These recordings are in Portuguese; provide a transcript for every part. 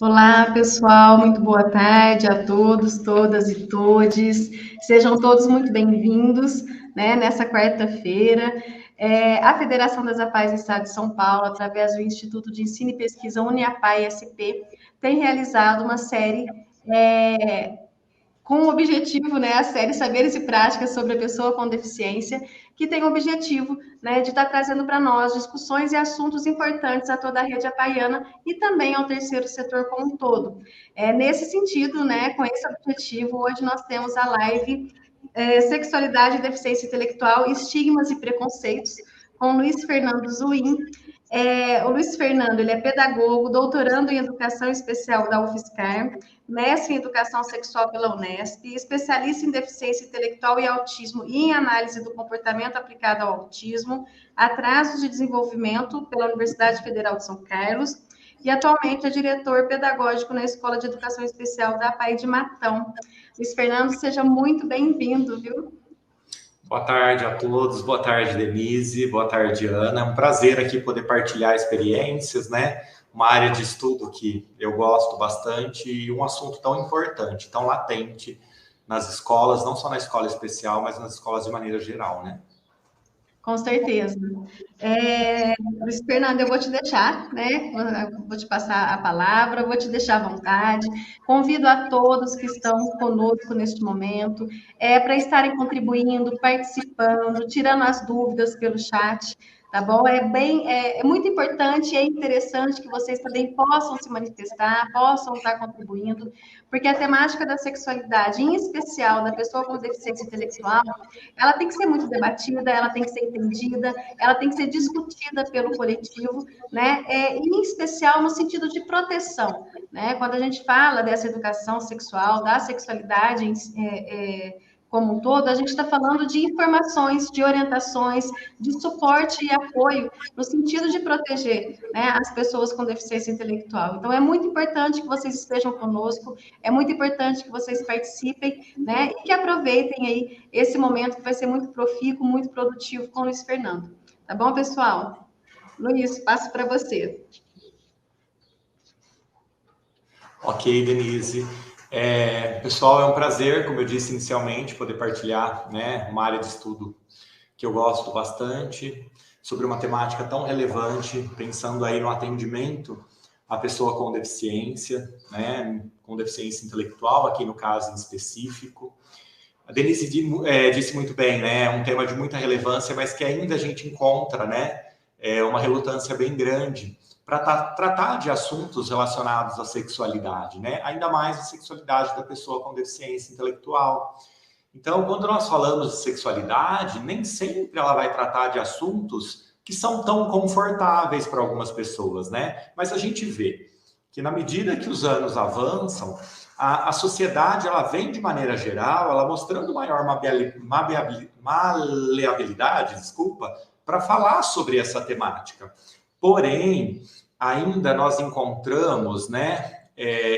Olá, pessoal, muito boa tarde a todos, todas e todes. Sejam todos muito bem-vindos, né, nessa quarta-feira. A Federação das APAES do Estado de São Paulo, através do Instituto de Ensino e Pesquisa Uniapai SP, tem realizado uma série com o objetivo, né, a série Saberes e Práticas sobre a Pessoa com Deficiência, que tem o objetivo, né, de estar trazendo para nós discussões e assuntos importantes a toda a rede apaiana e também ao terceiro setor como um todo. Nesse sentido, né, com esse objetivo, hoje nós temos a live Sexualidade e Deficiência Intelectual, Estigmas e Preconceitos, com Luiz Fernando Zuin. O Luiz Fernando, ele é pedagogo, doutorando em Educação Especial da UFSCar, mestre em Educação Sexual pela Unesp, especialista em Deficiência Intelectual e Autismo e em Análise do Comportamento aplicado ao autismo, atrasos de desenvolvimento pela Universidade Federal de São Carlos, e atualmente é diretor pedagógico na Escola de Educação Especial da APAE de Matão. Luiz Fernando, seja muito bem-vindo, viu? Boa tarde a todos, boa tarde, Denise, boa tarde, Ana. É um prazer aqui poder partilhar experiências, né? Uma área de estudo que eu gosto bastante e um assunto tão importante, tão latente nas escolas, não só na escola especial, mas nas escolas de maneira geral, né? Com certeza. Luiz Fernando, eu vou te deixar, né? Vou te passar a palavra, vou te deixar à vontade. Convido a todos que estão conosco neste momento para estarem contribuindo, participando, tirando as dúvidas pelo chat, tá bom? É muito importante e é interessante que vocês também possam se manifestar, possam estar contribuindo, porque a temática da sexualidade, em especial da pessoa com deficiência intelectual, ela tem que ser muito debatida, ela tem que ser entendida, ela tem que ser discutida pelo coletivo, né? Em especial no sentido de proteção, né? Quando a gente fala dessa educação sexual, da sexualidade como um todo, a gente está falando de informações, de orientações, de suporte e apoio no sentido de proteger, né, as pessoas com deficiência intelectual. Então, é muito importante que vocês estejam conosco, é muito importante que vocês participem, né, e que aproveitem aí esse momento que vai ser muito profícuo, muito produtivo com o Luiz Fernando. Tá bom, pessoal? Luiz, passo para você. Ok, Denise. Pessoal, é um prazer, como eu disse inicialmente, poder partilhar, né, uma área de estudo que eu gosto bastante, sobre uma temática tão relevante, pensando aí no atendimento à pessoa com deficiência, né, com deficiência intelectual, aqui no caso em específico. A Denise disse muito bem, né, é um tema de muita relevância, mas que ainda a gente encontra, né, uma relutância bem grande para tratar de assuntos relacionados à sexualidade, né? Ainda mais a sexualidade da pessoa com deficiência intelectual. Então, quando nós falamos de sexualidade, nem sempre ela vai tratar de assuntos que são tão confortáveis para algumas pessoas, né? Mas a gente vê que na medida que os anos avançam, a sociedade ela vem de maneira geral, ela mostrando maior maleabilidade, para falar sobre essa temática. Porém, ainda nós encontramos, né,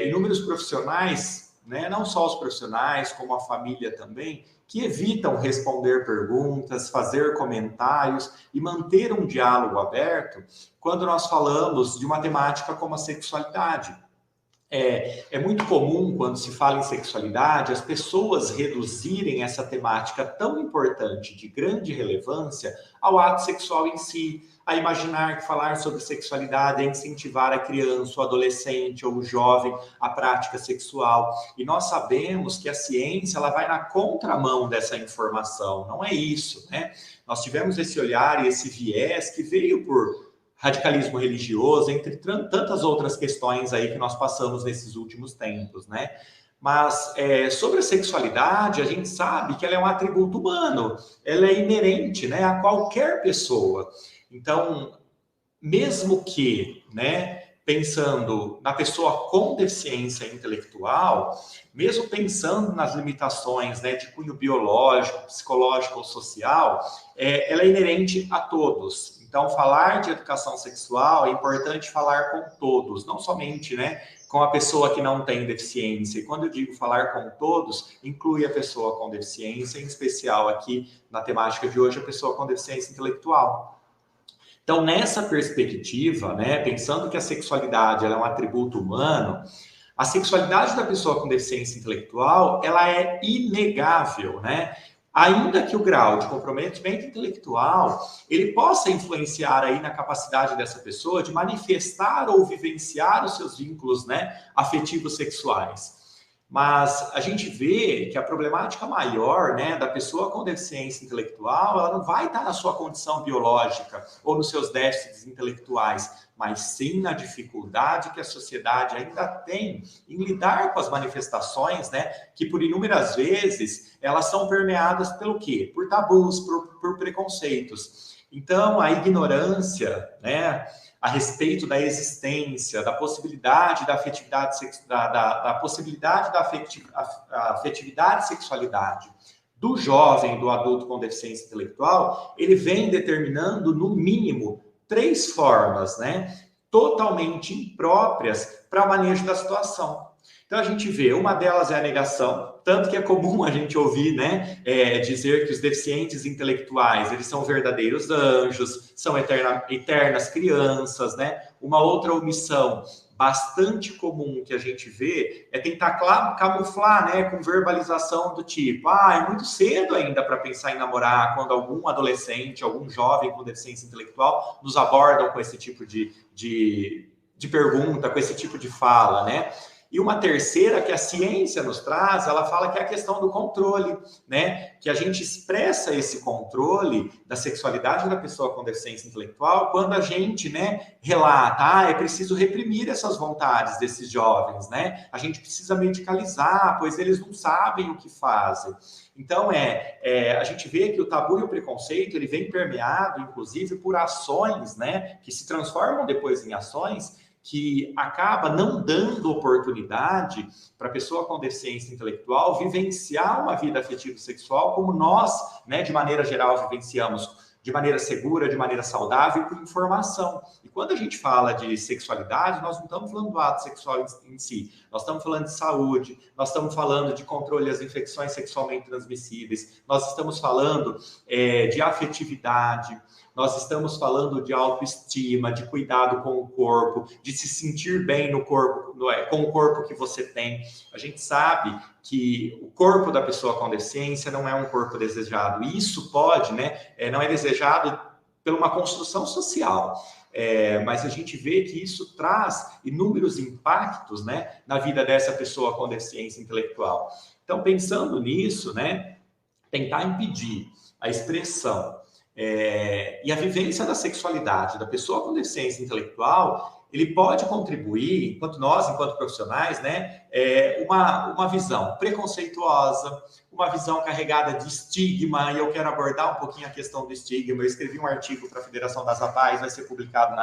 inúmeros profissionais, né, não só os profissionais, como a família também, que evitam responder perguntas, fazer comentários e manter um diálogo aberto quando nós falamos de uma temática como a sexualidade. É muito comum, quando se fala em sexualidade, as pessoas reduzirem essa temática tão importante, de grande relevância, ao ato sexual em si, a imaginar que falar sobre sexualidade é incentivar a criança, o adolescente ou o jovem à prática sexual. E nós sabemos que a ciência ela vai na contramão dessa informação, não é isso, né? Nós tivemos esse olhar e esse viés que veio por radicalismo religioso, entre tantas outras questões aí que nós passamos nesses últimos tempos, né? Mas sobre a sexualidade, a gente sabe que ela é um atributo humano, ela é inerente, né, a qualquer pessoa. Então, mesmo que, né, pensando na pessoa com deficiência intelectual, mesmo pensando nas limitações, né, de cunho biológico, psicológico ou social, ela é inerente a todos. Então, falar de educação sexual é importante falar com todos, não somente, né, com a pessoa que não tem deficiência. E quando eu digo falar com todos, inclui a pessoa com deficiência, em especial aqui na temática de hoje, a pessoa com deficiência intelectual. Então, nessa perspectiva, né, pensando que a sexualidade ela é um atributo humano, a sexualidade da pessoa com deficiência intelectual, ela é inegável, né? Ainda que o grau de comprometimento intelectual, ele possa influenciar aí na capacidade dessa pessoa de manifestar ou vivenciar os seus vínculos, né, afetivos sexuais. Mas a gente vê que a problemática maior, né, da pessoa com deficiência intelectual, ela não vai estar na sua condição biológica ou nos seus déficits intelectuais, mas sim na dificuldade que a sociedade ainda tem em lidar com as manifestações, né, que por inúmeras vezes elas são permeadas pelo quê? Por tabus, por preconceitos. Então, a ignorância, né, a respeito da existência, da possibilidade da afetividade, da possibilidade da afetividade e sexualidade do jovem, do adulto com deficiência intelectual, ele vem determinando, no mínimo, 3 formas, né, totalmente impróprias para o manejo da situação. Então, a gente vê, uma delas é a negação, tanto que é comum a gente ouvir, né, dizer que os deficientes intelectuais, eles são verdadeiros anjos, são eternas crianças, né? Uma outra omissão bastante comum que a gente vê é tentar camuflar, né, com verbalização do tipo, é muito cedo ainda para pensar em namorar, quando algum adolescente, algum jovem com deficiência intelectual nos abordam com esse tipo de pergunta, com esse tipo de fala, né? E uma terceira que a ciência nos traz, ela fala que é a questão do controle, né? Que a gente expressa esse controle da sexualidade da pessoa com deficiência intelectual quando a gente, né, relata, é preciso reprimir essas vontades desses jovens, né? A gente precisa medicalizar, pois eles não sabem o que fazem. Então, a gente vê que o tabu e o preconceito, ele vem permeado, inclusive, por ações, né, que se transformam depois em ações que acaba não dando oportunidade para a pessoa com deficiência intelectual vivenciar uma vida afetiva sexual como nós, né, de maneira geral, vivenciamos de maneira segura, de maneira saudável, com informação. E quando a gente fala de sexualidade, nós não estamos falando do ato sexual em si, nós estamos falando de saúde, nós estamos falando de controle das infecções sexualmente transmissíveis, nós estamos falando de afetividade, nós estamos falando de autoestima, de cuidado com o corpo, de se sentir bem no corpo, com o corpo que você tem. A gente sabe que o corpo da pessoa com deficiência não é um corpo desejado. E isso pode, né, não é desejado por uma construção social. Mas a gente vê que isso traz inúmeros impactos, né, na vida dessa pessoa com deficiência intelectual. Então, pensando nisso, né, tentar impedir a expressão e a vivência da sexualidade da pessoa com deficiência intelectual, ele pode contribuir, enquanto profissionais, né, uma visão preconceituosa, uma visão carregada de estigma, e eu quero abordar um pouquinho a questão do estigma. Eu escrevi um artigo para a Federação das APAES, vai ser publicado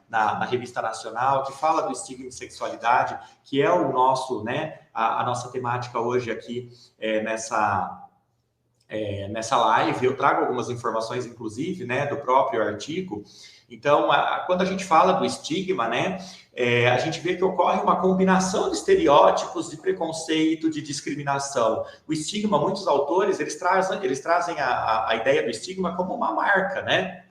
na Revista Nacional, que fala do estigma em sexualidade, que é o nosso, né, a nossa temática hoje aqui nessa live. Eu trago algumas informações, inclusive, né, do próprio artigo. Então, quando a gente fala do estigma, né, a gente vê que ocorre uma combinação de estereótipos, de preconceito, de discriminação. O estigma, muitos autores, eles trazem a ideia do estigma como uma marca, né?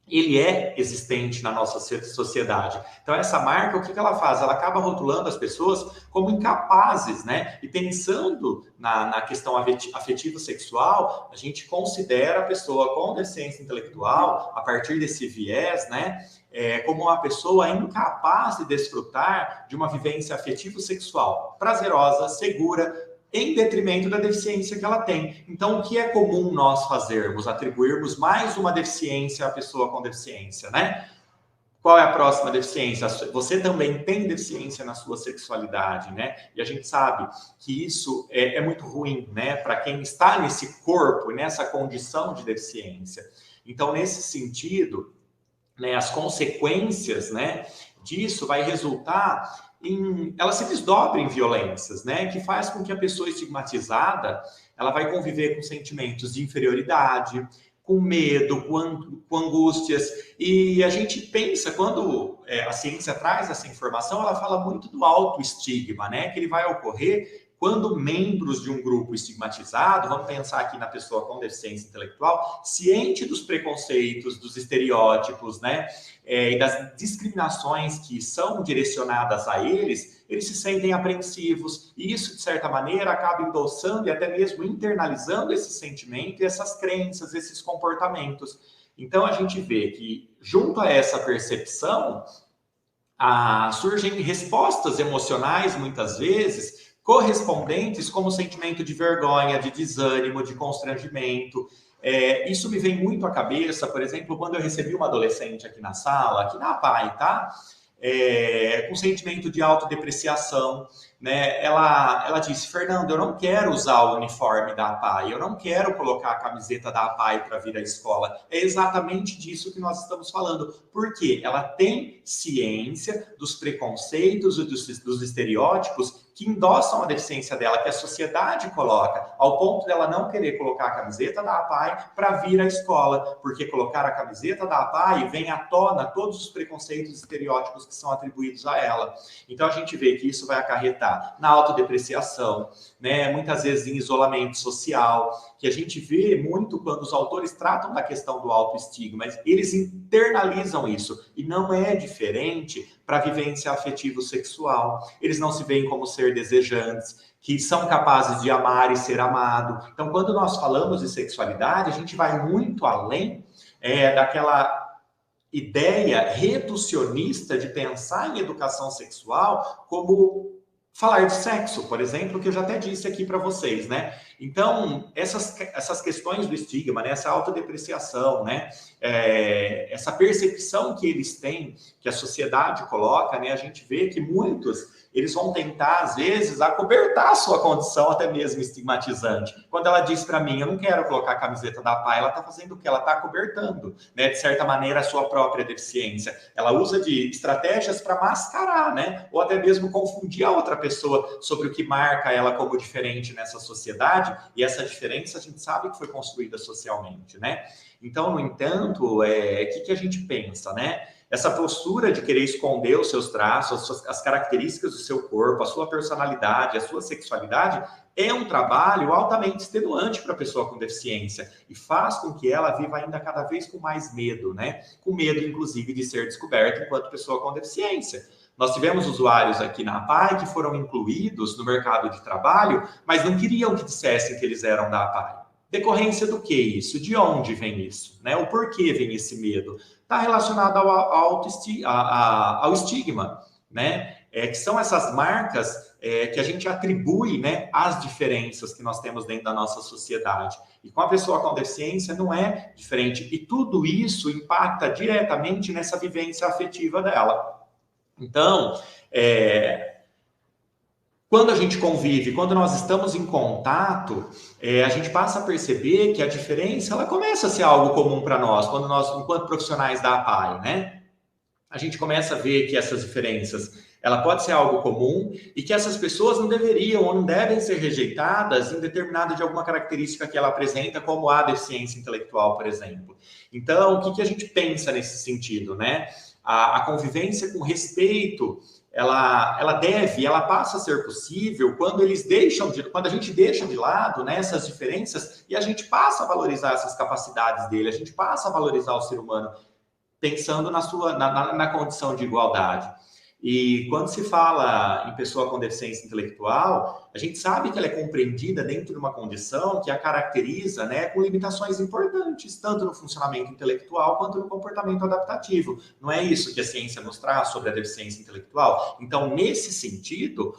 Ele é existente na nossa sociedade. Então, essa marca, o que ela faz? Ela acaba rotulando as pessoas como incapazes, né? E pensando na questão afetivo-sexual, a gente considera a pessoa com deficiência intelectual, a partir desse viés, né, como uma pessoa incapaz de desfrutar de uma vivência afetivo-sexual prazerosa, segura, em detrimento da deficiência que ela tem. Então, o que é comum nós fazermos? Atribuirmos mais uma deficiência à pessoa com deficiência, né? Qual é a próxima deficiência? Você também tem deficiência na sua sexualidade, né? E a gente sabe que isso é muito ruim, né? Para quem está nesse corpo, nessa condição de deficiência. Então, nesse sentido, né, as consequências, né, disso vai resultar ela se desdobra em violências, né? Que faz com que a pessoa estigmatizada, ela vai conviver com sentimentos de inferioridade, com medo, com angústias. E a gente pensa, quando a ciência traz essa informação, ela fala muito do autoestigma, né? Que ele vai ocorrer quando membros de um grupo estigmatizado, vamos pensar aqui na pessoa com deficiência intelectual, ciente dos preconceitos, dos estereótipos, né, e das discriminações que são direcionadas a eles se sentem apreensivos, e isso, de certa maneira, acaba endossando e até mesmo internalizando esse sentimento e essas crenças, esses comportamentos. Então, a gente vê que, junto a essa percepção, surgem respostas emocionais, muitas vezes, correspondentes como sentimento de vergonha, de desânimo, de constrangimento. Isso me vem muito à cabeça, por exemplo, quando eu recebi uma adolescente aqui na sala, aqui na APAE, tá? Com sentimento de autodepreciação, né? Ela disse: Fernando, eu não quero usar o uniforme da APAE, eu não quero colocar a camiseta da APAE para vir à escola. É exatamente disso que nós estamos falando, porque ela tem ciência dos preconceitos e dos estereótipos que endossam a deficiência dela, que a sociedade coloca, ao ponto dela não querer colocar a camiseta da APAE para vir à escola, porque colocar a camiseta da APAE vem à tona todos os preconceitos e estereótipos que são atribuídos a ela. Então, a gente vê que isso vai acarretar na autodepreciação, né? Muitas vezes em isolamento social, que a gente vê muito quando os autores tratam da questão do autoestigma, mas eles internalizam isso, e não é diferente para a vivência afetivo-sexual. Eles não se veem como ser desejantes, que são capazes de amar e ser amado. Então, quando nós falamos de sexualidade, a gente vai muito além daquela ideia reducionista de pensar em educação sexual como falar de sexo, por exemplo, que eu já até disse aqui para vocês, né? Então, essas questões do estigma, né? Essa autodepreciação, né? Essa percepção que eles têm, que a sociedade coloca, né? A gente vê que muitos, eles vão tentar, às vezes, acobertar a sua condição, até mesmo estigmatizante. Quando ela diz para mim, eu não quero colocar a camiseta da APAE, ela está fazendo o quê? Ela está acobertando, né? De certa maneira, a sua própria deficiência. Ela usa de estratégias para mascarar, né? Ou até mesmo confundir a outra pessoa sobre o que marca ela como diferente nessa sociedade, e essa diferença a gente sabe que foi construída socialmente, né? Então, no entanto, o que a gente pensa, né? Essa postura de querer esconder os seus traços, as características do seu corpo, a sua personalidade, a sua sexualidade, é um trabalho altamente extenuante para a pessoa com deficiência e faz com que ela viva ainda cada vez com mais medo, né? Com medo, inclusive, de ser descoberta enquanto pessoa com deficiência. Nós tivemos usuários aqui na APAE que foram incluídos no mercado de trabalho, mas não queriam que dissessem que eles eram da APAE. Decorrência do que isso? De onde vem isso? Né? O porquê vem esse medo? Está relacionado ao estigma, né? Que são essas marcas que a gente atribui, né, às diferenças que nós temos dentro da nossa sociedade. E com a pessoa com deficiência não é diferente. E tudo isso impacta diretamente nessa vivência afetiva dela. Então, quando a gente convive, quando nós estamos em contato, a gente passa a perceber que a diferença, ela começa a ser algo comum para nós, quando nós, enquanto profissionais da APAE, né? A gente começa a ver que essas diferenças, ela pode ser algo comum e que essas pessoas não deveriam ou não devem ser rejeitadas em determinada de alguma característica que ela apresenta, como a deficiência intelectual, por exemplo. Então, o que a gente pensa nesse sentido, né? A convivência com respeito, ela passa a ser possível quando quando a gente deixa de lado, né, essas diferenças e a gente passa a valorizar essas capacidades dele, a gente passa a valorizar o ser humano pensando na condição de igualdade. E quando se fala em pessoa com deficiência intelectual, a gente sabe que ela é compreendida dentro de uma condição que a caracteriza, né, com limitações importantes, tanto no funcionamento intelectual quanto no comportamento adaptativo. Não é isso que a ciência nos traz sobre a deficiência intelectual? Então, nesse sentido,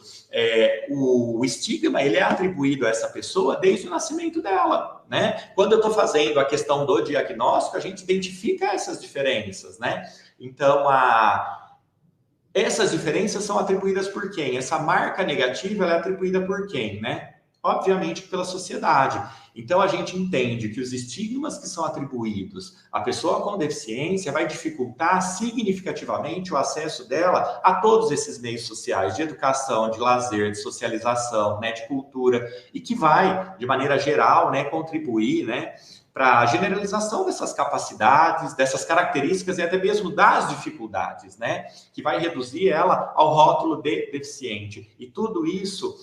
o estigma ele é atribuído a essa pessoa desde o nascimento dela, né? Quando eu estou fazendo a questão do diagnóstico, a gente identifica essas diferenças, né? Então, essas diferenças são atribuídas por quem? Essa marca negativa ela é atribuída por quem, né? Obviamente pela sociedade. Então, a gente entende que os estigmas que são atribuídos à pessoa com deficiência vai dificultar significativamente o acesso dela a todos esses meios sociais, de educação, de lazer, de socialização, né, de cultura, e que vai, de maneira geral, né, contribuir, né, para a generalização dessas capacidades, dessas características e até mesmo das dificuldades, né? Que vai reduzir ela ao rótulo de deficiente. E tudo isso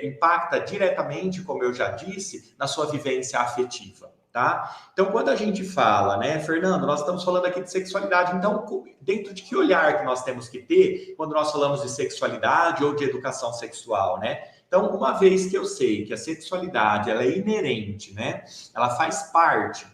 impacta diretamente, como eu já disse, na sua vivência afetiva. Tá? Então, quando a gente fala, né, Fernando, nós estamos falando aqui de sexualidade, então, dentro de que olhar que nós temos que ter quando nós falamos de sexualidade ou de educação sexual, né? Então, uma vez que eu sei que a sexualidade, ela é inerente, né? Ela faz parte,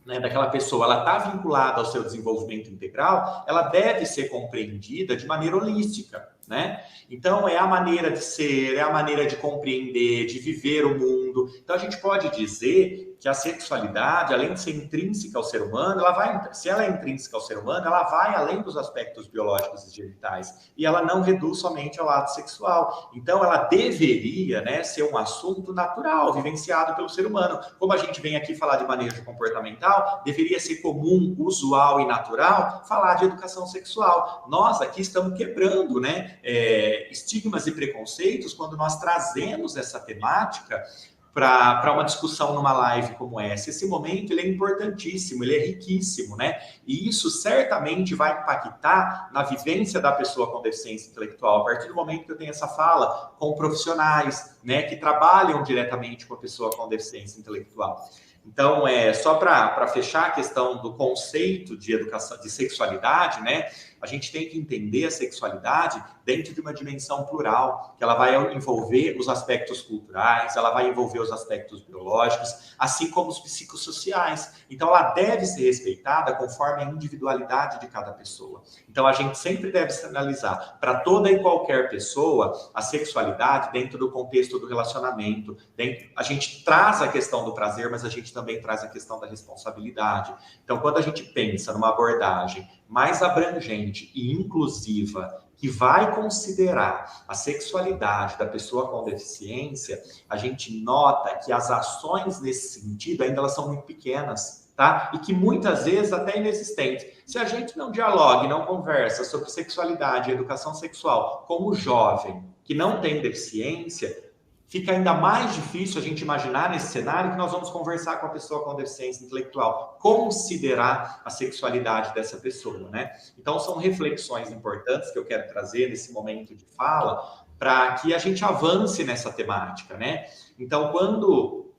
né, daquela pessoa, ela está vinculada ao seu desenvolvimento integral, ela deve ser compreendida de maneira holística, né? Então, é a maneira de ser, é a maneira de compreender, de viver o mundo. Então, a gente pode dizer que a sexualidade, além de ser intrínseca ao ser humano, ela vai, se ela é intrínseca ao ser humano, ela vai além dos aspectos biológicos e genitais, e ela não reduz somente ao ato sexual. Então, ela deveria, né, ser um assunto natural, vivenciado pelo ser humano. Como a gente vem aqui falar de manejo comportamental, deveria ser comum, usual e natural falar de educação sexual. Nós aqui estamos quebrando, né, estigmas e preconceitos quando nós trazemos essa temática para uma discussão numa live como essa. Esse momento ele é importantíssimo, ele é riquíssimo, né? E isso certamente vai impactar na vivência da pessoa com deficiência intelectual. A partir do momento que eu tenho essa fala com profissionais, né, que trabalham diretamente com a pessoa com deficiência intelectual. Então, só para fechar a questão do conceito de educação, de sexualidade, né? A gente tem que entender a sexualidade dentro de uma dimensão plural, que ela vai envolver os aspectos culturais, ela vai envolver os aspectos biológicos, assim como os psicossociais. Então, ela deve ser respeitada conforme a individualidade de cada pessoa. Então, a gente sempre deve analisar, para toda e qualquer pessoa, a sexualidade dentro do contexto do relacionamento. A gente traz a questão do prazer, mas a gente também traz a questão da responsabilidade. Então, quando a gente pensa numa abordagem mais abrangente e inclusiva, que vai considerar a sexualidade da pessoa com deficiência, a gente nota que as ações nesse sentido ainda elas são muito pequenas, tá? E que muitas vezes até inexistentes. Se a gente não dialoga e não conversa sobre sexualidade e educação sexual como jovem que não tem deficiência, fica ainda mais difícil a gente imaginar nesse cenário que nós vamos conversar com a pessoa com deficiência intelectual, considerar a sexualidade dessa pessoa, né? Então, são reflexões importantes que eu quero trazer nesse momento de fala para que a gente avance nessa temática, né? Então, quando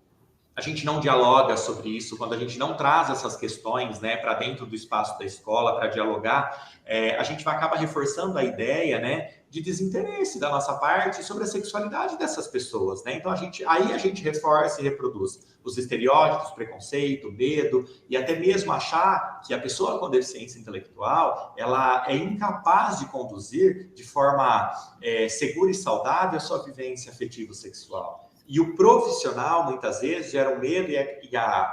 a gente não dialoga sobre isso, quando a gente não traz essas questões, né, para dentro do espaço da escola, para dialogar, a gente acaba reforçando a ideia, né, de desinteresse da nossa parte sobre a sexualidade dessas pessoas, né? Então, aí a gente reforça e reproduz os estereótipos, preconceito, medo, e até mesmo achar que a pessoa com deficiência intelectual, ela é incapaz de conduzir de forma segura e saudável a sua vivência afetivo-sexual. E o profissional, muitas vezes, gera o medo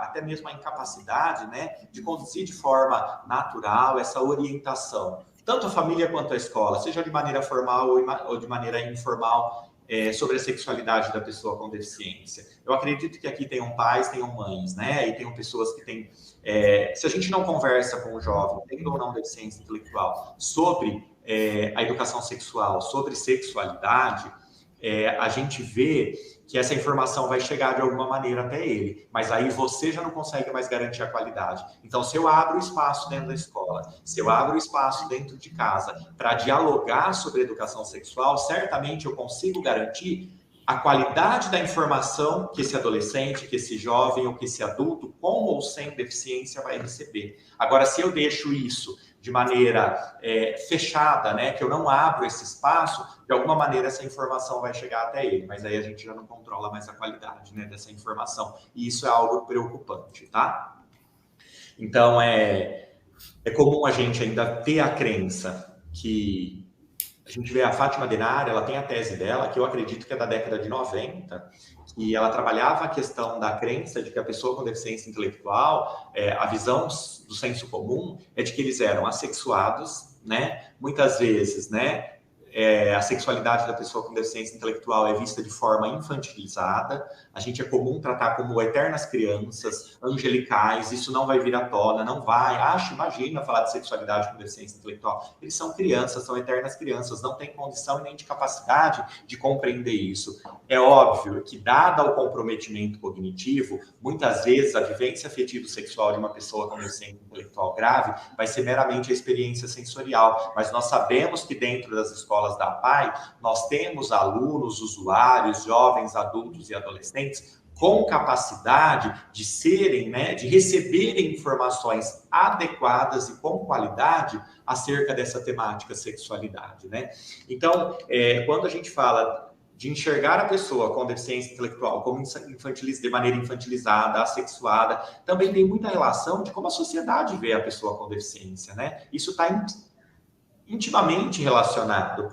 até mesmo a incapacidade, né, de conduzir de forma natural essa orientação. Tanto a família quanto a escola, seja de maneira formal ou de maneira informal, sobre a sexualidade da pessoa com deficiência. Eu acredito que aqui tenham pais, tenham mães, né, e tenham pessoas que têm... se a gente não conversa com o jovem, tendo ou não deficiência intelectual, sobre a educação sexual, sobre sexualidade, a gente vê que essa informação vai chegar de alguma maneira até ele, mas aí você já não consegue mais garantir a qualidade. Então, se eu abro espaço dentro da escola, se eu abro espaço dentro de casa para dialogar sobre educação sexual, certamente eu consigo garantir a qualidade da informação que esse adolescente, que esse jovem ou que esse adulto, com ou sem deficiência, vai receber. Agora, se eu deixo isso de maneira fechada, né, que eu não abro esse espaço, de alguma maneira essa informação vai chegar até ele, mas aí a gente já não controla mais a qualidade, né, dessa informação, e isso é algo preocupante, tá? Então, é comum a gente ainda ter a crença que a gente vê a Fátima Denari, ela tem a tese dela, que eu acredito que é da década de 90, e ela trabalhava a questão da crença de que a pessoa com deficiência intelectual, a visão do senso comum é de que eles eram assexuados, né? Muitas vezes, né? a sexualidade da pessoa com deficiência intelectual é vista de forma infantilizada. A gente é comum tratar como eternas crianças, angelicais, isso não vai vir à tona, não vai. Imagina falar de sexualidade com deficiência intelectual. Eles são crianças, são eternas crianças, não têm condição e nem de capacidade de compreender isso. É óbvio que, dado o comprometimento cognitivo, muitas vezes a vivência afetivo-sexual de uma pessoa com deficiência intelectual grave vai ser meramente a experiência sensorial, mas nós sabemos que dentro das escolas da APAE, nós temos alunos, usuários, jovens, adultos e adolescentes com capacidade de serem, né, de receberem informações adequadas e com qualidade acerca dessa temática sexualidade, né? Então, quando a gente fala de enxergar a pessoa com deficiência intelectual como de maneira infantilizada, assexuada, também tem muita relação de como a sociedade vê a pessoa com deficiência, né? Isso está intimamente relacionado.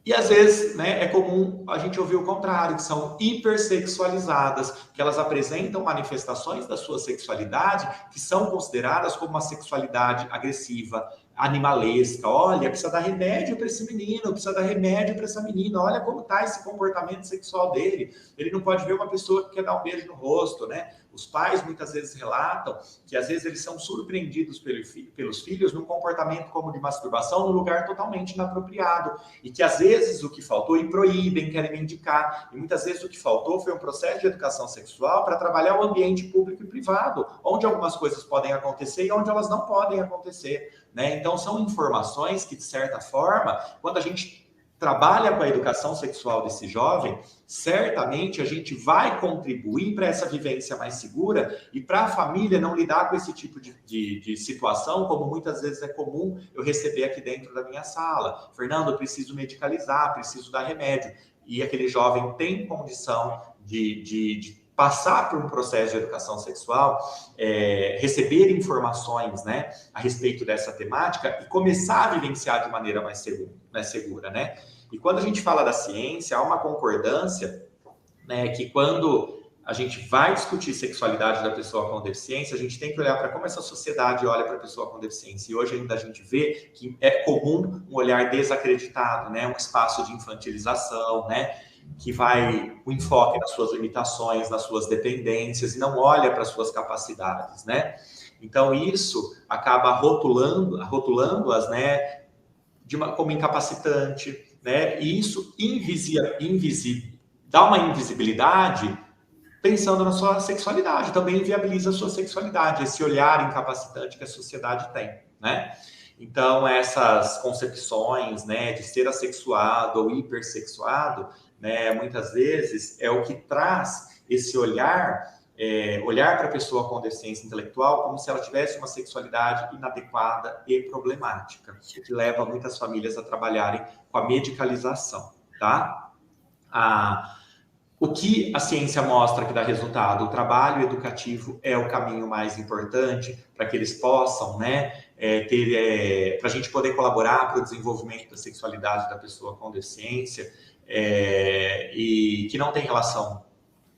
E às vezes, né, é comum a gente ouvir o contrário, que são hipersexualizadas, que elas apresentam manifestações da sua sexualidade que são consideradas como uma sexualidade agressiva, animalesca. Olha, precisa dar remédio para esse menino, precisa dar remédio para essa menina, olha como está esse comportamento sexual dele. Ele não pode ver uma pessoa que quer dar um beijo no rosto, né? Os pais muitas vezes relatam que às vezes eles são surpreendidos pelos filhos num comportamento como de masturbação num lugar totalmente inapropriado e que às vezes o que faltou, e proíbem, querem indicar, e muitas vezes o que faltou foi um processo de educação sexual para trabalhar o ambiente público e privado, onde algumas coisas podem acontecer e onde elas não podem acontecer, né? Então são informações que, de certa forma, quando a gente trabalha com a educação sexual desse jovem, certamente a gente vai contribuir para essa vivência mais segura e para a família não lidar com esse tipo de situação, como muitas vezes é comum eu receber aqui dentro da minha sala. Fernando, eu preciso medicalizar, preciso dar remédio. E aquele jovem tem condição de passar por um processo de educação sexual, receber informações, né, a respeito dessa temática e começar a vivenciar de maneira mais segura, né? E quando a gente fala da ciência, há uma concordância, né, que quando a gente vai discutir sexualidade da pessoa com deficiência, a gente tem que olhar para como essa sociedade olha para a pessoa com deficiência. E hoje ainda a gente vê que é comum um olhar desacreditado, né, um espaço de infantilização, né, que vai o enfoque nas suas limitações, nas suas dependências e não olha para as suas capacidades, né? Então isso acaba rotulando-as, né, como incapacitante, né? E isso dá uma invisibilidade pensando na sua sexualidade, também inviabiliza a sua sexualidade, esse olhar incapacitante que a sociedade tem, né? Então, essas concepções, né, de ser assexuado ou hipersexuado, né, muitas vezes é o que traz esse olhar para a pessoa com deficiência intelectual como se ela tivesse uma sexualidade inadequada e problemática, o que leva muitas famílias a trabalharem com a medicalização, tá? O que a ciência mostra que dá resultado? O trabalho educativo é o caminho mais importante para que eles possam, né, para a gente poder colaborar para o desenvolvimento da sexualidade da pessoa com deficiência, e que não tem relação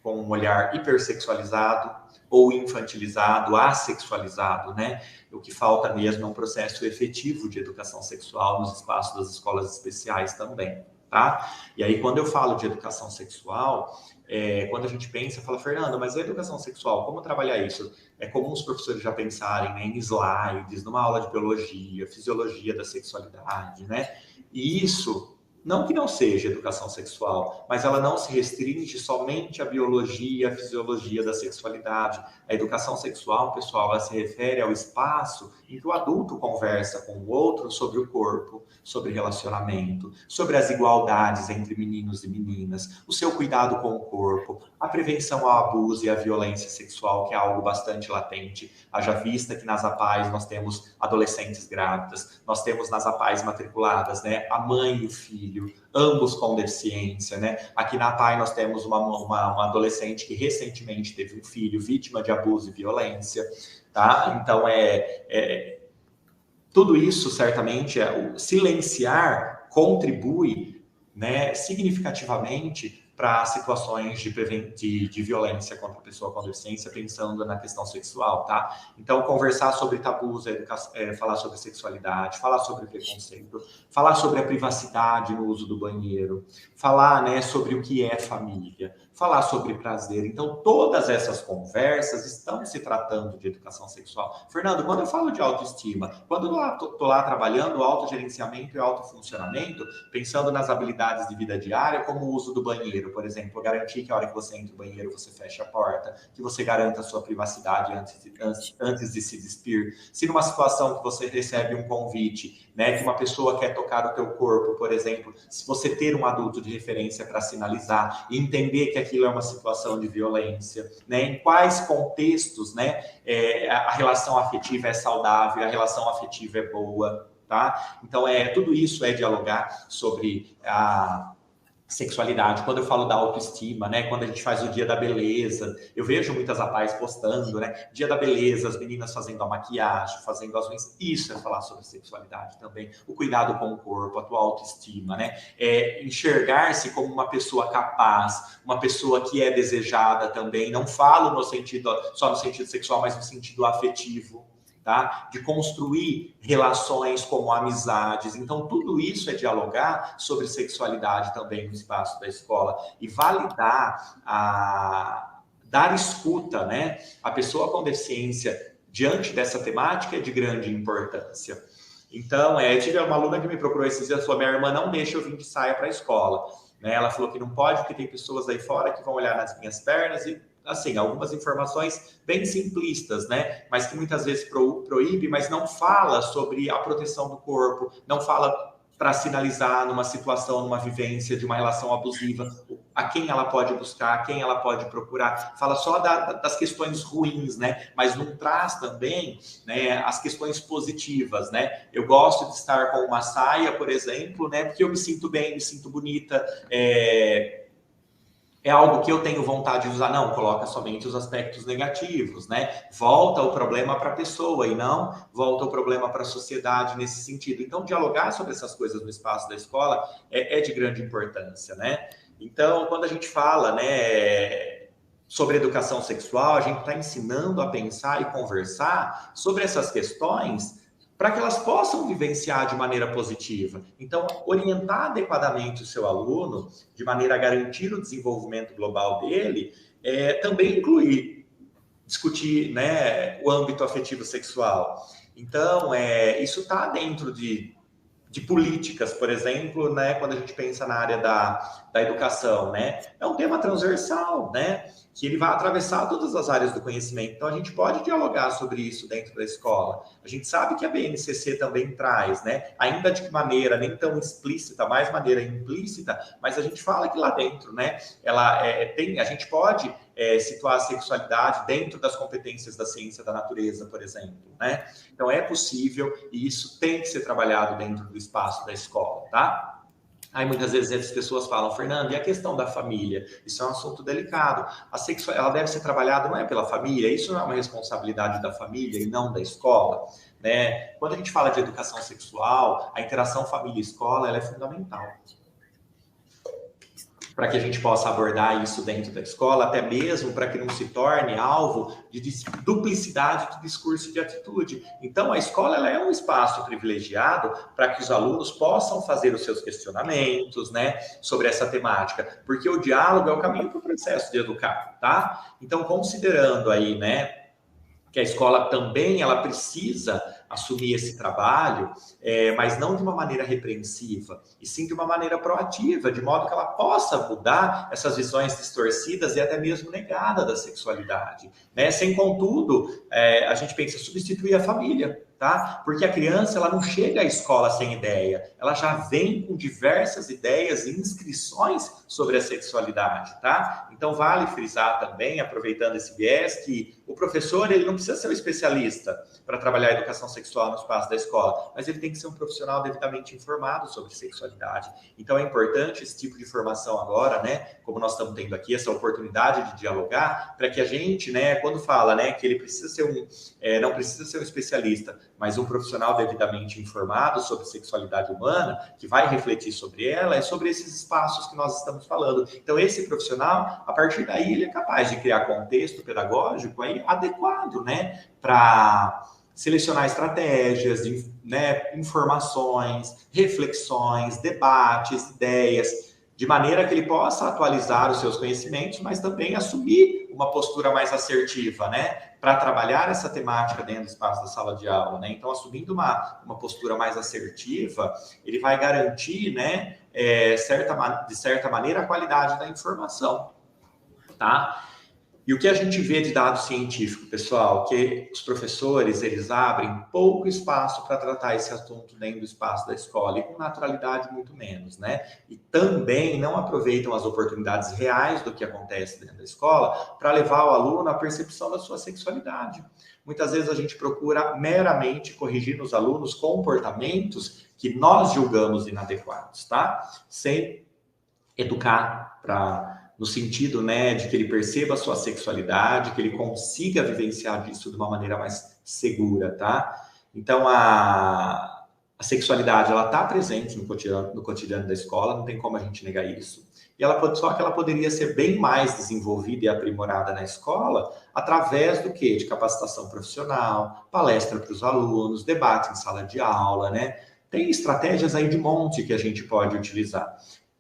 com um olhar hipersexualizado ou infantilizado, assexualizado, né? O que falta mesmo é um processo efetivo de educação sexual nos espaços das escolas especiais também, tá? E aí, quando eu falo de educação sexual, quando a gente pensa, fala, Fernando, mas a educação sexual, como trabalhar isso? É comum os professores já pensarem, né, em slides, numa aula de biologia, fisiologia da sexualidade, né? E isso, não que não seja educação sexual, mas ela não se restringe somente à biologia, à fisiologia da sexualidade. A educação sexual, pessoal, ela se refere ao espaço em que o adulto conversa com o outro sobre o corpo, sobre relacionamento, sobre as igualdades entre meninos e meninas, o seu cuidado com o corpo, a prevenção ao abuso e à violência sexual, que é algo bastante latente. Haja vista que nas APAES nós temos adolescentes grávidas, nós temos nas APAES matriculadas, né, a mãe e o filho, ambos com deficiência, né? Aqui na APAE nós temos uma adolescente que recentemente teve um filho vítima de abuso e violência, tá? Então, tudo isso, certamente, o silenciar contribui, né, significativamente para situações de violência contra a pessoa com deficiência, pensando na questão sexual, tá? Então, conversar sobre tabus, falar sobre sexualidade, falar sobre preconceito, falar sobre a privacidade no uso do banheiro, falar, né, sobre o que é família, falar sobre prazer. Então, todas essas conversas estão se tratando de educação sexual. Fernando, quando eu falo de autoestima, quando eu estou lá trabalhando o autogerenciamento e autofuncionamento, pensando nas habilidades de vida diária, como o uso do banheiro, por exemplo, garantir que a hora que você entra no banheiro, você fecha a porta, que você garanta a sua privacidade antes de se despir. Se numa situação que você recebe um convite, né, que uma pessoa quer tocar o teu corpo, por exemplo, se você ter um adulto de referência para sinalizar e entender que aquilo é uma situação de violência, né, em quais contextos, né, a relação afetiva é saudável, a relação afetiva é boa, tá? Então, tudo isso é dialogar sobre a sexualidade. Quando eu falo da autoestima, né, quando a gente faz o dia da beleza, eu vejo muitas rapazes postando, né, dia da beleza, as meninas fazendo a maquiagem, fazendo as unhas, isso é falar sobre sexualidade também, o cuidado com o corpo, a tua autoestima, né, enxergar-se como uma pessoa capaz, uma pessoa que é desejada também, não falo no sentido, só no sentido sexual, mas no sentido afetivo, tá? De construir relações como amizades. Então, tudo isso é dialogar sobre sexualidade também no espaço da escola e validar, dar escuta, né? A pessoa com deficiência diante dessa temática é de grande importância. Então, tive uma aluna que me procurou esses dias, falou, minha irmã não deixa eu vir de saia para a escola. Né? Ela falou que não pode, porque tem pessoas aí fora que vão olhar nas minhas pernas e assim, algumas informações bem simplistas, né? Mas que muitas vezes proíbe, mas não fala sobre a proteção do corpo, não fala para sinalizar numa situação, numa vivência de uma relação abusiva, a quem ela pode buscar, a quem ela pode procurar. Fala só das questões ruins, né? Mas não traz também, né, as questões positivas, né? Eu gosto de estar com uma saia, por exemplo, né? Porque eu me sinto bem, me sinto bonita, é algo que eu tenho vontade de usar? Não, coloca somente os aspectos negativos, né? Volta o problema para a pessoa e não volta o problema para a sociedade nesse sentido. Então, dialogar sobre essas coisas no espaço da escola é de grande importância, né? Então, quando a gente fala, né, sobre educação sexual, a gente está ensinando a pensar e conversar sobre essas questões para que elas possam vivenciar de maneira positiva. Então, orientar adequadamente o seu aluno, de maneira a garantir o desenvolvimento global dele, também inclui discutir, né, o âmbito afetivo sexual. Então, isso está dentro de políticas, por exemplo, né, quando a gente pensa na área da educação, né, é um tema transversal, né, que ele vai atravessar todas as áreas do conhecimento. Então, a gente pode dialogar sobre isso dentro da escola. A gente sabe que a BNCC também traz, né, ainda de maneira nem tão explícita, mais maneira implícita, mas a gente fala que lá dentro, né, a gente pode situar a sexualidade dentro das competências da ciência da natureza, por exemplo, né? Então, é possível e isso tem que ser trabalhado dentro do espaço da escola, tá? Aí muitas vezes as pessoas falam, Fernando, e a questão da família? Isso é um assunto delicado. Ela deve ser trabalhada não é pela família, isso não é uma responsabilidade da família e não da escola, né? Quando a gente fala de educação sexual, a interação família-escola ela é fundamental para que a gente possa abordar isso dentro da escola, até mesmo para que não se torne alvo de duplicidade de discurso e de atitude. Então, a escola ela é um espaço privilegiado para que os alunos possam fazer os seus questionamentos, né, sobre essa temática, porque o diálogo é o caminho para o processo de educar, tá? Então, considerando aí, né, que a escola também ela precisa assumir esse trabalho, mas não de uma maneira repreensiva, e sim de uma maneira proativa, de modo que ela possa mudar essas visões distorcidas e até mesmo negadas da sexualidade, né? Sem, contudo, a gente pensa substituir a família, tá? Porque a criança ela não chega à escola sem ideia, ela já vem com diversas ideias e inscrições sobre a sexualidade, tá? Então vale frisar também, aproveitando esse viés, que o professor ele não precisa ser um especialista para trabalhar a educação sexual no espaço da escola, mas ele tem que ser um profissional devidamente informado sobre sexualidade. Então é importante esse tipo de formação agora, né? Como nós estamos tendo aqui essa oportunidade de dialogar, para que a gente, né? Quando fala, né? Que ele precisa ser não precisa ser um especialista, mas um profissional devidamente informado sobre sexualidade humana, que vai refletir sobre ela, é sobre esses espaços que nós estamos falando. Então, esse profissional, a partir daí, ele é capaz de criar contexto pedagógico aí adequado, né, para selecionar estratégias, né, informações, reflexões, debates, ideias, de maneira que ele possa atualizar os seus conhecimentos, mas também assumir uma postura mais assertiva, né, para trabalhar essa temática dentro do espaço da sala de aula, né. Então, assumindo uma postura mais assertiva, ele vai garantir, né, de certa maneira, a qualidade da informação, tá? E o que a gente vê de dado científico, pessoal, que os professores, eles abrem pouco espaço para tratar esse assunto dentro do espaço da escola, e com naturalidade muito menos, né? E também não aproveitam as oportunidades reais do que acontece dentro da escola para levar o aluno à percepção da sua sexualidade. Muitas vezes a gente procura meramente corrigir nos alunos comportamentos que nós julgamos inadequados, tá? Sem educar no sentido, né, de que ele perceba a sua sexualidade, que ele consiga vivenciar isso de uma maneira mais segura, tá? Então, a sexualidade, ela está presente no cotidiano da escola, não tem como a gente negar isso. E só que ela poderia ser bem mais desenvolvida e aprimorada na escola através do quê? De capacitação profissional, palestra para os alunos, debate em sala de aula, né? Tem estratégias aí de monte que a gente pode utilizar.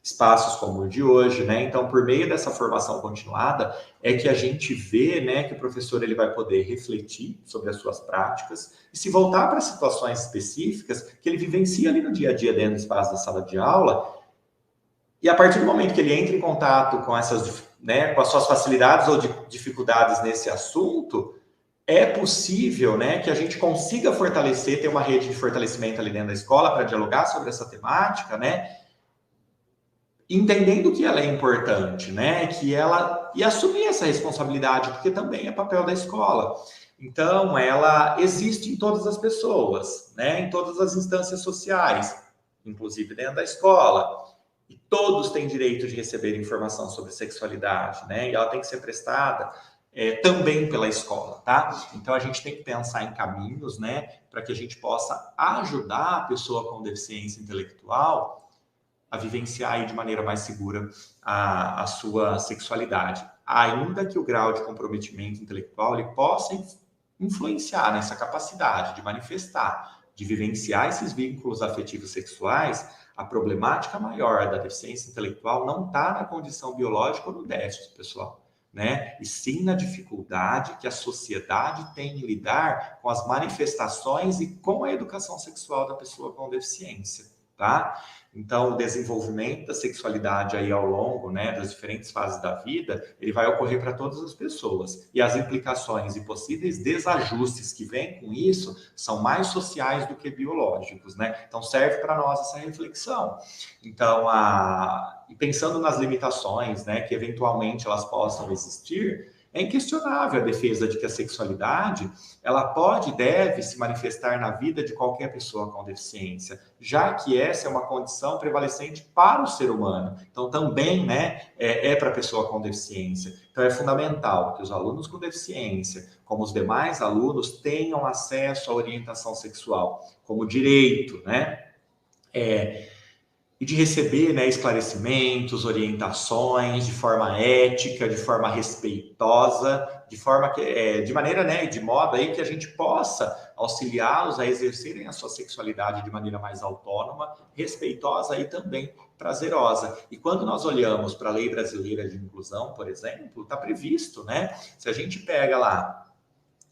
Espaços como o de hoje, né? Então, por meio dessa formação continuada, é que a gente vê, né, que o professor ele vai poder refletir sobre as suas práticas e se voltar para situações específicas que ele vivencia ali no dia a dia dentro do espaço da sala de aula. E a partir do momento que ele entra em contato com essas, né, com as suas facilidades ou dificuldades nesse assunto, é possível, né, que a gente consiga ter uma rede de fortalecimento ali dentro da escola para dialogar sobre essa temática, né? Entendendo que ela é importante, né? E assumir essa responsabilidade, porque também é papel da escola. Então, ela existe em todas as pessoas, né? Em todas as instâncias sociais, inclusive dentro da escola. E todos têm direito de receber informação sobre sexualidade, né? E ela tem que ser prestada também pela escola, tá? Então, a gente tem que pensar em caminhos, né? Para que a gente possa ajudar a pessoa com deficiência intelectual a vivenciar aí de maneira mais segura a sua sexualidade, ainda que o grau de comprometimento intelectual ele possa influenciar nessa capacidade de manifestar, de vivenciar esses vínculos afetivos sexuais. A problemática maior da deficiência intelectual não está na condição biológica ou no déficit, pessoal, né? E sim na dificuldade que a sociedade tem em lidar com as manifestações e com a educação sexual da pessoa com deficiência, tá? Então, o desenvolvimento da sexualidade aí ao longo, né, das diferentes fases da vida, ele vai ocorrer para todas as pessoas. E as implicações e possíveis desajustes que vêm com isso são mais sociais do que biológicos, né? Então, serve para nós essa reflexão. Então, e pensando nas limitações, né, que eventualmente elas possam existir, é inquestionável a defesa de que a sexualidade, ela pode e deve se manifestar na vida de qualquer pessoa com deficiência, já que essa é uma condição prevalecente para o ser humano. Então, também, né, para a pessoa com deficiência. Então, é fundamental que os alunos com deficiência, como os demais alunos, tenham acesso à orientação sexual como direito, né? E de receber, né, esclarecimentos, orientações de forma ética, de forma respeitosa, de maneira, né, de modo aí que a gente possa auxiliá-los a exercerem a sua sexualidade de maneira mais autônoma, respeitosa e também prazerosa. E quando nós olhamos para a Lei Brasileira de Inclusão, por exemplo, está previsto, né? Se a gente pega lá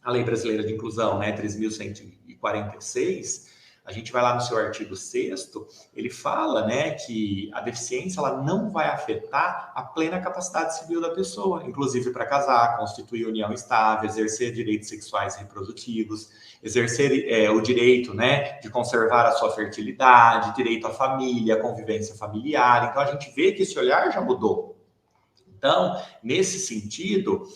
a Lei Brasileira de Inclusão, né, 3.146, a gente vai lá no seu artigo 6º, ele fala, né, que a deficiência ela não vai afetar a plena capacidade civil da pessoa, inclusive para casar, constituir união estável, exercer direitos sexuais e reprodutivos, exercer o direito, né, de conservar a sua fertilidade, direito à família, convivência familiar. Então, a gente vê que esse olhar já mudou. Então, nesse sentido,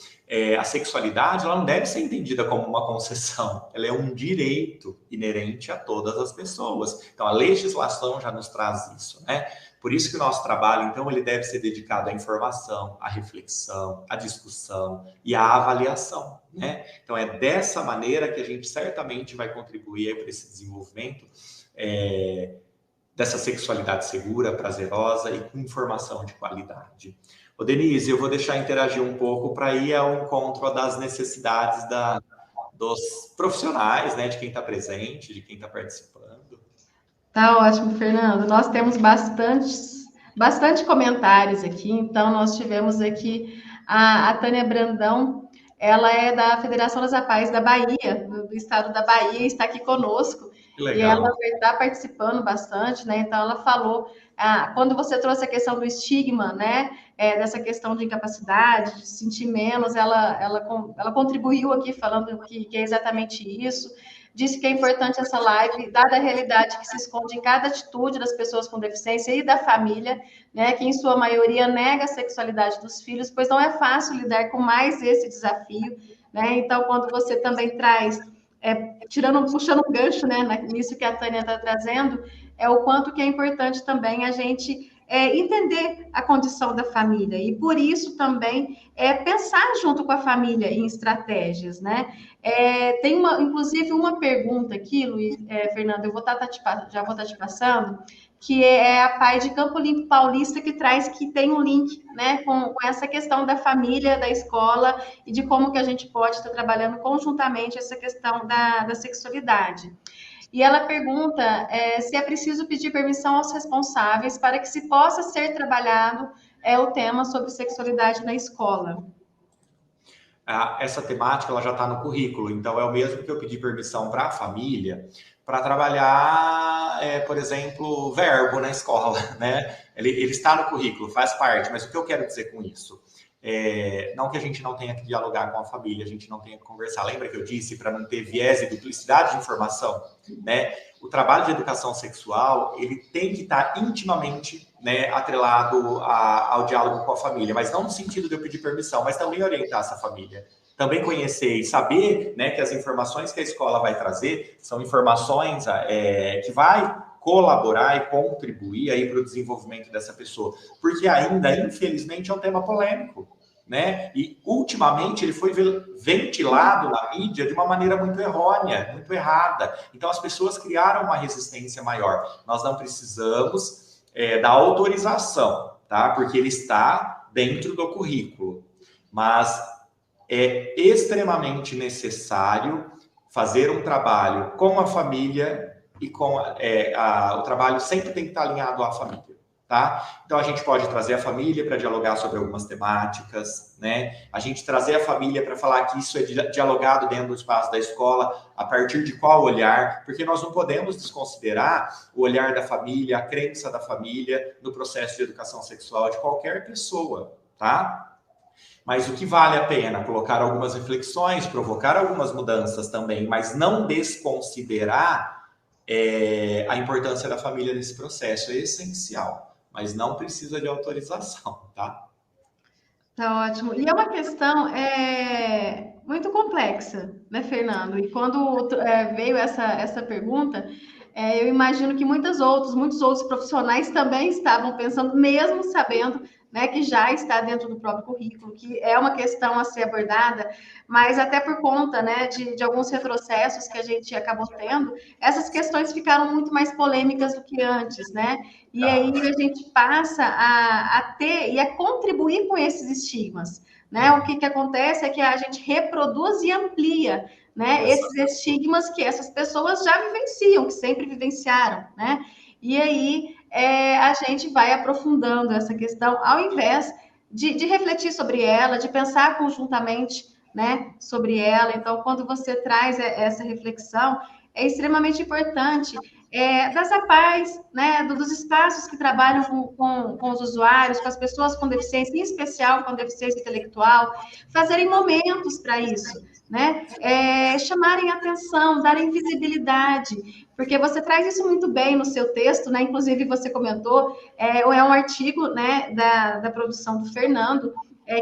a sexualidade ela não deve ser entendida como uma concessão, ela é um direito inerente a todas as pessoas. Então, a legislação já nos traz isso, né? Por isso que o nosso trabalho, então, ele deve ser dedicado à informação, à reflexão, à discussão e à avaliação, né? Então, é dessa maneira que a gente certamente vai contribuir para esse desenvolvimento dessa sexualidade segura, prazerosa e com informação de qualidade. Ô, Denise, eu vou deixar interagir um pouco para ir ao encontro das necessidades dos profissionais, né, de quem está presente, de quem está participando. Tá ótimo, Fernando. Nós temos bastante comentários aqui. Então, nós tivemos aqui a Tânia Brandão. Ela é da Federação das APAES da Bahia, do estado da Bahia, está aqui conosco. Que E ela legal. está participando bastante, né? Então, ela falou, quando você trouxe a questão do estigma, né? Dessa questão de incapacidade, de se sentir menos, ela contribuiu aqui falando que é exatamente isso. Disse que é importante essa live, dada a realidade que se esconde em cada atitude das pessoas com deficiência e da família, né, que em sua maioria nega a sexualidade dos filhos, pois não é fácil lidar com mais esse desafio, né? Então, quando você também traz, puxando um gancho, né, nisso que a Tânia está trazendo, é o quanto que é importante também a gente entender a condição da família e por isso também pensar junto com a família em estratégias, né? Tem inclusive uma pergunta aqui, Luiz, Fernando, já vou estar te passando, que é a Pai de Campo Limpo Paulista que tem um link, né, com essa questão da família, da escola e de como que a gente pode estar trabalhando conjuntamente essa questão da sexualidade. E ela pergunta se é preciso pedir permissão aos responsáveis para que se possa ser trabalhado o tema sobre sexualidade na escola. Essa temática ela já está no currículo, então é o mesmo que eu pedi permissão para a família para trabalhar, por exemplo, verbo na escola, né? Ele está no currículo, faz parte, mas o que eu quero dizer com isso? Não que a gente não tenha que dialogar com a família, a gente não tenha que conversar. Lembra que eu disse para não ter viés e duplicidade de informação, né? O trabalho de educação sexual, ele tem que estar intimamente, né, atrelado ao diálogo com a família, mas não no sentido de eu pedir permissão, mas também orientar essa família. Também conhecer e saber, né, que as informações que a escola vai trazer são informações que vai colaborar e contribuir aí para o desenvolvimento dessa pessoa, porque ainda, infelizmente, é um tema polêmico, né? E ultimamente ele foi ventilado na mídia de uma maneira muito errônea, muito errada. Então as pessoas criaram uma resistência maior. Nós não precisamos da autorização, tá? Porque ele está dentro do currículo, mas é extremamente necessário fazer um trabalho com a família e com o trabalho sempre tem que estar alinhado à família, tá? Então a gente pode trazer a família para dialogar sobre algumas temáticas, né? A gente trazer a família para falar que isso é dialogado dentro do espaço da escola, a partir de qual olhar, porque nós não podemos desconsiderar o olhar da família, a crença da família no processo de educação sexual de qualquer pessoa, tá? Mas o que vale a pena? Colocar algumas reflexões, provocar algumas mudanças também, mas não desconsiderar a importância da família nesse processo. É essencial, mas não precisa de autorização, tá? Tá ótimo. E é uma questão muito complexa, né, Fernando? E quando veio essa pergunta, eu imagino que muitos outros profissionais também estavam pensando, mesmo sabendo, né, que já está dentro do próprio currículo, que é uma questão a ser abordada, mas até por conta, né, de alguns retrocessos que a gente acabou tendo, essas questões ficaram muito mais polêmicas do que antes, né? E aí a gente passa a ter e a contribuir com esses estigmas, né? O que acontece é que a gente reproduz e amplia, né, esses estigmas que essas pessoas já vivenciam, que sempre vivenciaram, né? E aí a gente vai aprofundando essa questão, ao invés de refletir sobre ela, de pensar conjuntamente, né, sobre ela. Então, quando você traz essa reflexão, é extremamente importante das APAES, né, dos espaços que trabalham com os usuários, com as pessoas com deficiência, em especial com deficiência intelectual, fazerem momentos para isso, né? Chamarem atenção, darem visibilidade, porque você traz isso muito bem no seu texto, né? Inclusive você comentou, é um artigo, né, da produção do Fernando,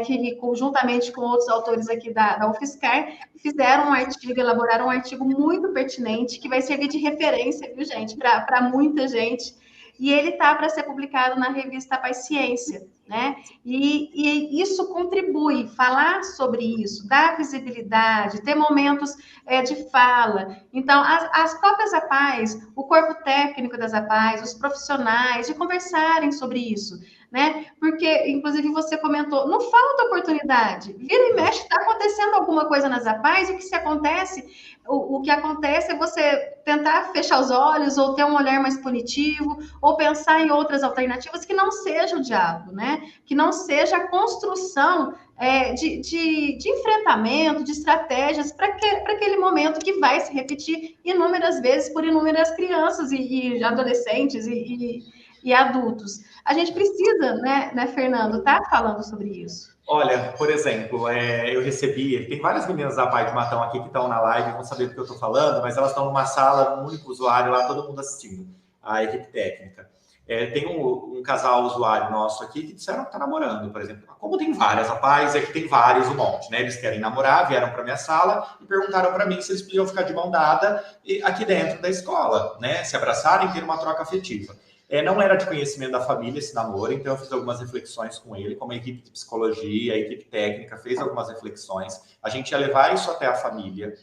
que conjuntamente com outros autores aqui da UFSCar, fizeram um artigo, elaboraram um artigo muito pertinente, que vai servir de referência, viu, gente, para muita gente. E ele está para ser publicado na revista Paz Ciência, né? E isso contribui, falar sobre isso, dar visibilidade, ter momentos de fala. Então, as próprias APAES, o corpo técnico das APAES, os profissionais, de conversarem sobre isso, né? Porque, inclusive, você comentou, não falta oportunidade. Vira e mexe, está acontecendo alguma coisa nas APAES, o que acontece é você tentar fechar os olhos ou ter um olhar mais punitivo ou pensar em outras alternativas que não seja o diálogo, né? Que não seja a construção de enfrentamento, de estratégias para aquele momento que vai se repetir inúmeras vezes por inúmeras crianças e adolescentes e adultos. A gente precisa, né, Fernando, tá falando sobre isso. Olha, por exemplo, eu recebi... Tem várias meninas da Pai de Matão aqui que estão na live, vão saber do que eu estou falando, mas elas estão numa sala, um único usuário lá, todo mundo assistindo, a equipe técnica. Tem um casal usuário nosso aqui que disseram que está namorando, por exemplo. Como tem várias APAES, que tem vários, um monte, né? Eles querem namorar, vieram para minha sala e perguntaram para mim se eles podiam ficar de mão dada aqui dentro da escola, né? Se abraçarem e ter uma troca afetiva. Não era de conhecimento da família esse namoro, então eu fiz algumas reflexões com ele, como a equipe de psicologia, a equipe técnica fez algumas reflexões. A gente ia levar isso até a família,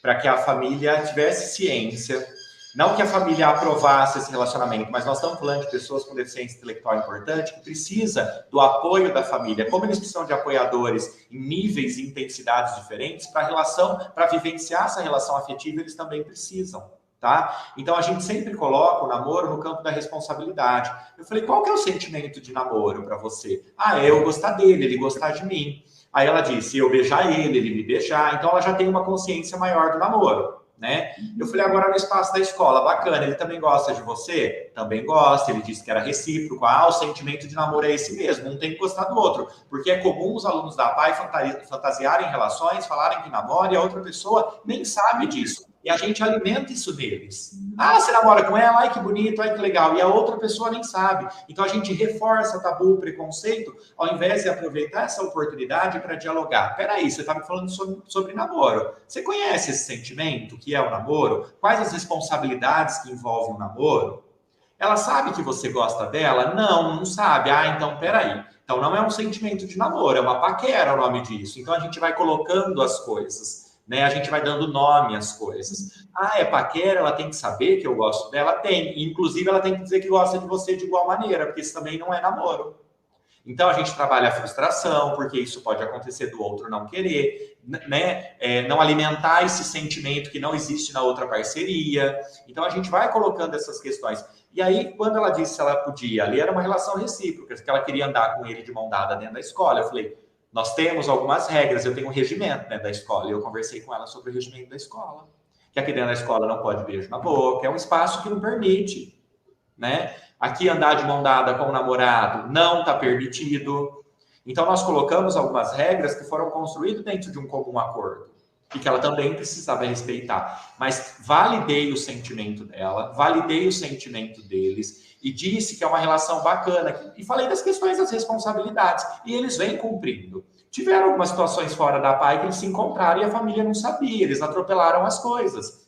para que a família tivesse ciência, não que a família aprovasse esse relacionamento, mas nós estamos falando de pessoas com deficiência intelectual importante, que precisa do apoio da família. Como eles precisam de apoiadores em níveis e intensidades diferentes, para vivenciar essa relação afetiva, eles também precisam. Tá? Então, a gente sempre coloca o namoro no campo da responsabilidade. Eu falei, qual que é o sentimento de namoro para você? Eu gostar dele, ele gostar de mim. Aí ela disse, eu beijar ele me beijar. Então, ela já tem uma consciência maior do namoro, né? Eu falei, agora no espaço da escola, bacana, ele também gosta de você? Também gosta, ele disse que era recíproco. O sentimento de namoro é esse mesmo, um tem que gostar do outro. Porque é comum os alunos da APAE fantasiarem relações, falarem que namora e a outra pessoa nem sabe disso. E a gente alimenta isso neles. Você namora com ela? Ai, que bonito, ai, que legal. E a outra pessoa nem sabe. Então, a gente reforça tabu, preconceito, ao invés de aproveitar essa oportunidade para dialogar. Peraí, você está me falando sobre namoro. Você conhece esse sentimento, que é o namoro? Quais as responsabilidades que envolvem o namoro? Ela sabe que você gosta dela? Não sabe. Então, peraí. Então, não é um sentimento de namoro, é uma paquera o nome disso. Então, a gente vai colocando as coisas. Né? A gente vai dando nome às coisas. É paquera, ela tem que saber que eu gosto dela? Tem. Inclusive, ela tem que dizer que gosta de você de igual maneira, porque isso também não é namoro. Então, a gente trabalha a frustração, porque isso pode acontecer do outro não querer, né? Não alimentar esse sentimento que não existe na outra parceria. Então, a gente vai colocando essas questões. E aí, quando ela disse se ela podia, ali era uma relação recíproca, que ela queria andar com ele de mão dada dentro da escola. Eu falei, nós temos algumas regras, eu tenho um regimento, né, da escola, e eu conversei com ela sobre o regimento da escola, que aqui dentro da escola não pode beijo na boca, é um espaço que não permite, né? Aqui andar de mão dada com o namorado não está permitido. Então, nós colocamos algumas regras que foram construídas dentro de um comum acordo, e que ela também precisava respeitar. Mas validei o sentimento dela, validei o sentimento deles, e disse que é uma relação bacana. E falei das questões das responsabilidades. E eles vêm cumprindo. Tiveram algumas situações fora da PAI que eles se encontraram e a família não sabia. Eles atropelaram as coisas.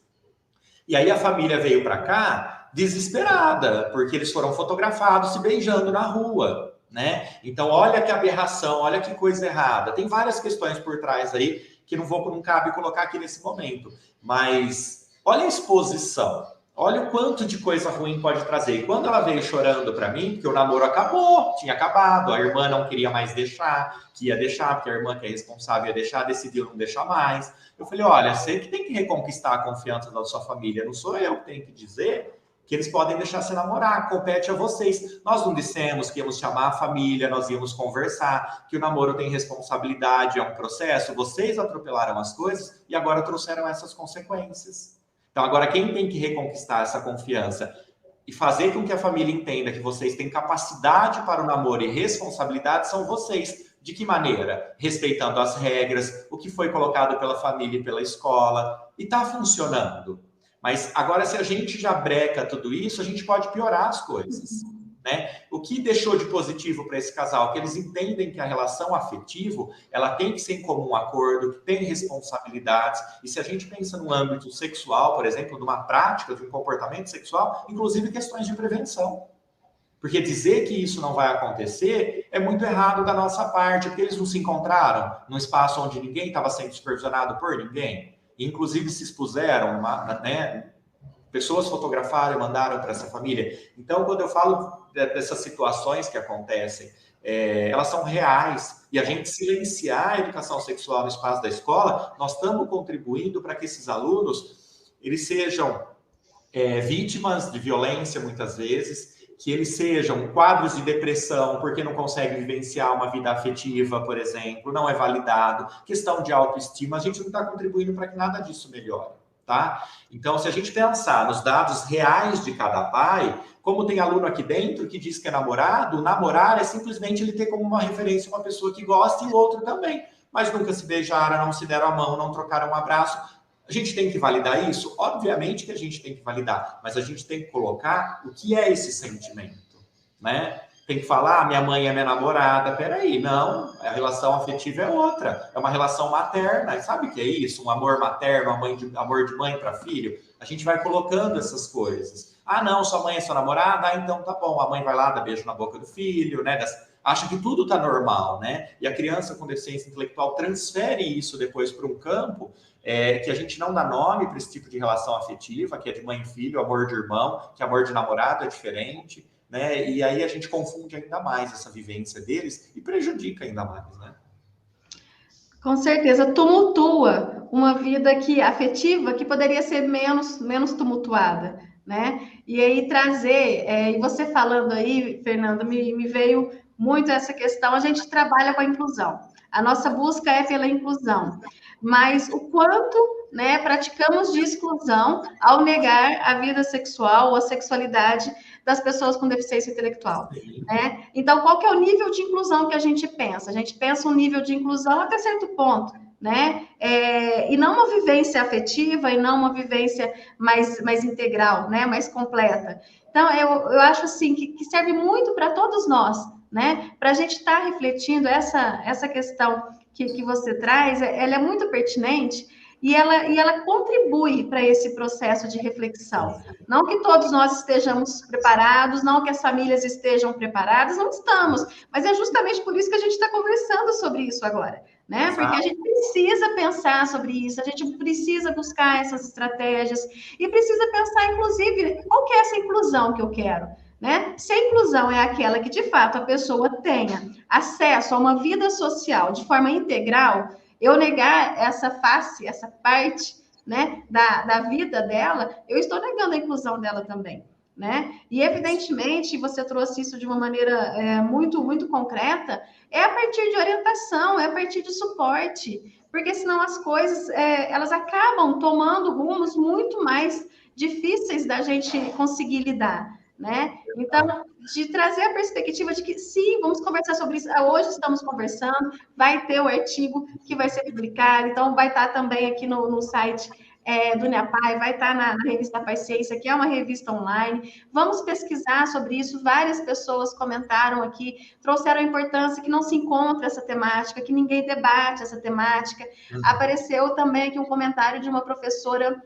E aí a família veio para cá desesperada, porque eles foram fotografados se beijando na rua, né? Então, olha que aberração, olha que coisa errada. Tem várias questões por trás aí que não cabe colocar aqui nesse momento. Mas olha a exposição. Olha o quanto de coisa ruim pode trazer. E quando ela veio chorando para mim, porque o namoro acabou, tinha acabado, a irmã não queria mais deixar, que ia deixar, porque a irmã que é responsável ia deixar, decidiu não deixar mais. Eu falei, olha, você que tem que reconquistar a confiança da sua família, não sou eu que tenho que dizer que eles podem deixar você namorar, compete a vocês. Nós não dissemos que íamos chamar a família, nós íamos conversar, que o namoro tem responsabilidade, é um processo, vocês atropelaram as coisas e agora trouxeram essas consequências. Então, agora, quem tem que reconquistar essa confiança e fazer com que a família entenda que vocês têm capacidade para o namoro e responsabilidade são vocês. De que maneira? Respeitando as regras, o que foi colocado pela família e pela escola. E está funcionando. Mas agora, se a gente já breca tudo isso, a gente pode piorar as coisas. né? O que deixou de positivo para esse casal? Que eles entendem que a relação afetiva, ela tem que ser em comum acordo, que tem responsabilidades. E se a gente pensa no âmbito sexual, por exemplo, numa prática, de um comportamento sexual, inclusive questões de prevenção. Porque dizer que isso não vai acontecer é muito errado da nossa parte, porque eles não se encontraram num espaço onde ninguém estava sendo supervisionado por ninguém. E, inclusive, se expuseram, né? Pessoas fotografaram e mandaram para essa família. Então, quando eu falo dessas situações que acontecem, elas são reais. E a gente silenciar a educação sexual no espaço da escola, nós estamos contribuindo para que esses alunos eles sejam vítimas de violência, muitas vezes, que eles sejam quadros de depressão, porque não conseguem vivenciar uma vida afetiva, por exemplo, não é validado, questão de autoestima, a gente não está contribuindo para que nada disso melhore. Tá? Então, se a gente pensar nos dados reais de cada pai, como tem aluno aqui dentro que diz que é namorado, namorar é simplesmente ele ter como uma referência uma pessoa que gosta e o outro também, mas nunca se beijaram, não se deram a mão, não trocaram um abraço. A gente tem que validar isso? Obviamente que a gente tem que validar, mas a gente tem que colocar o que é esse sentimento, né? Tem que falar, minha mãe é minha namorada. Peraí, não, a relação afetiva é outra. É uma relação materna. E sabe o que é isso? Um amor materno, amor de mãe para filho. A gente vai colocando essas coisas. Ah, não, sua mãe é sua namorada? Ah, então tá bom. A mãe vai lá, dá beijo na boca do filho, né? Acha que tudo tá normal, né? E a criança com deficiência intelectual transfere isso depois para um campo que a gente não dá nome para esse tipo de relação afetiva, que é de mãe e filho, amor de irmão, que amor de namorado é diferente. Né? E aí a gente confunde ainda mais essa vivência deles e prejudica ainda mais, né? Com certeza, tumultua uma vida afetiva que poderia ser menos tumultuada, né? E aí trazer, e você falando aí, Fernando, me veio muito essa questão, a gente trabalha com a inclusão, a nossa busca é pela inclusão, mas o quanto, né, praticamos de exclusão ao negar a vida sexual ou a sexualidade das pessoas com deficiência intelectual, né? Então, qual que é o nível de inclusão que a gente pensa? A gente pensa um nível de inclusão até certo ponto, né? E não uma vivência afetiva, e não uma vivência mais integral, né? Mais completa. Então, eu acho assim que serve muito para todos nós, né? Para a gente estar refletindo essa questão que você traz, ela é muito pertinente. E ela contribui para esse processo de reflexão. Não que todos nós estejamos preparados, não que as famílias estejam preparadas, não estamos. Mas é justamente por isso que a gente está conversando sobre isso agora, né? Porque a gente precisa pensar sobre isso, a gente precisa buscar essas estratégias e precisa pensar, inclusive, qual que é essa inclusão que eu quero? Né? Se a inclusão é aquela que, de fato, a pessoa tenha acesso a uma vida social de forma integral, eu negar essa face, essa parte, né, da vida dela, eu estou negando a inclusão dela também, né? E, evidentemente, você trouxe isso de uma maneira muito, muito concreta, é a partir de orientação, é a partir de suporte, porque senão as coisas, elas acabam tomando rumos muito mais difíceis da gente conseguir lidar, né? Então, de trazer a perspectiva de que, sim, vamos conversar sobre isso. Hoje estamos conversando, vai ter o artigo que vai ser publicado, então vai estar também aqui no site do NEAPAI, vai estar na revista Paz Ciência, que é uma revista online. Vamos pesquisar sobre isso. Várias pessoas comentaram aqui, trouxeram a importância que não se encontra essa temática, que ninguém debate essa temática. Apareceu também aqui um comentário de uma professora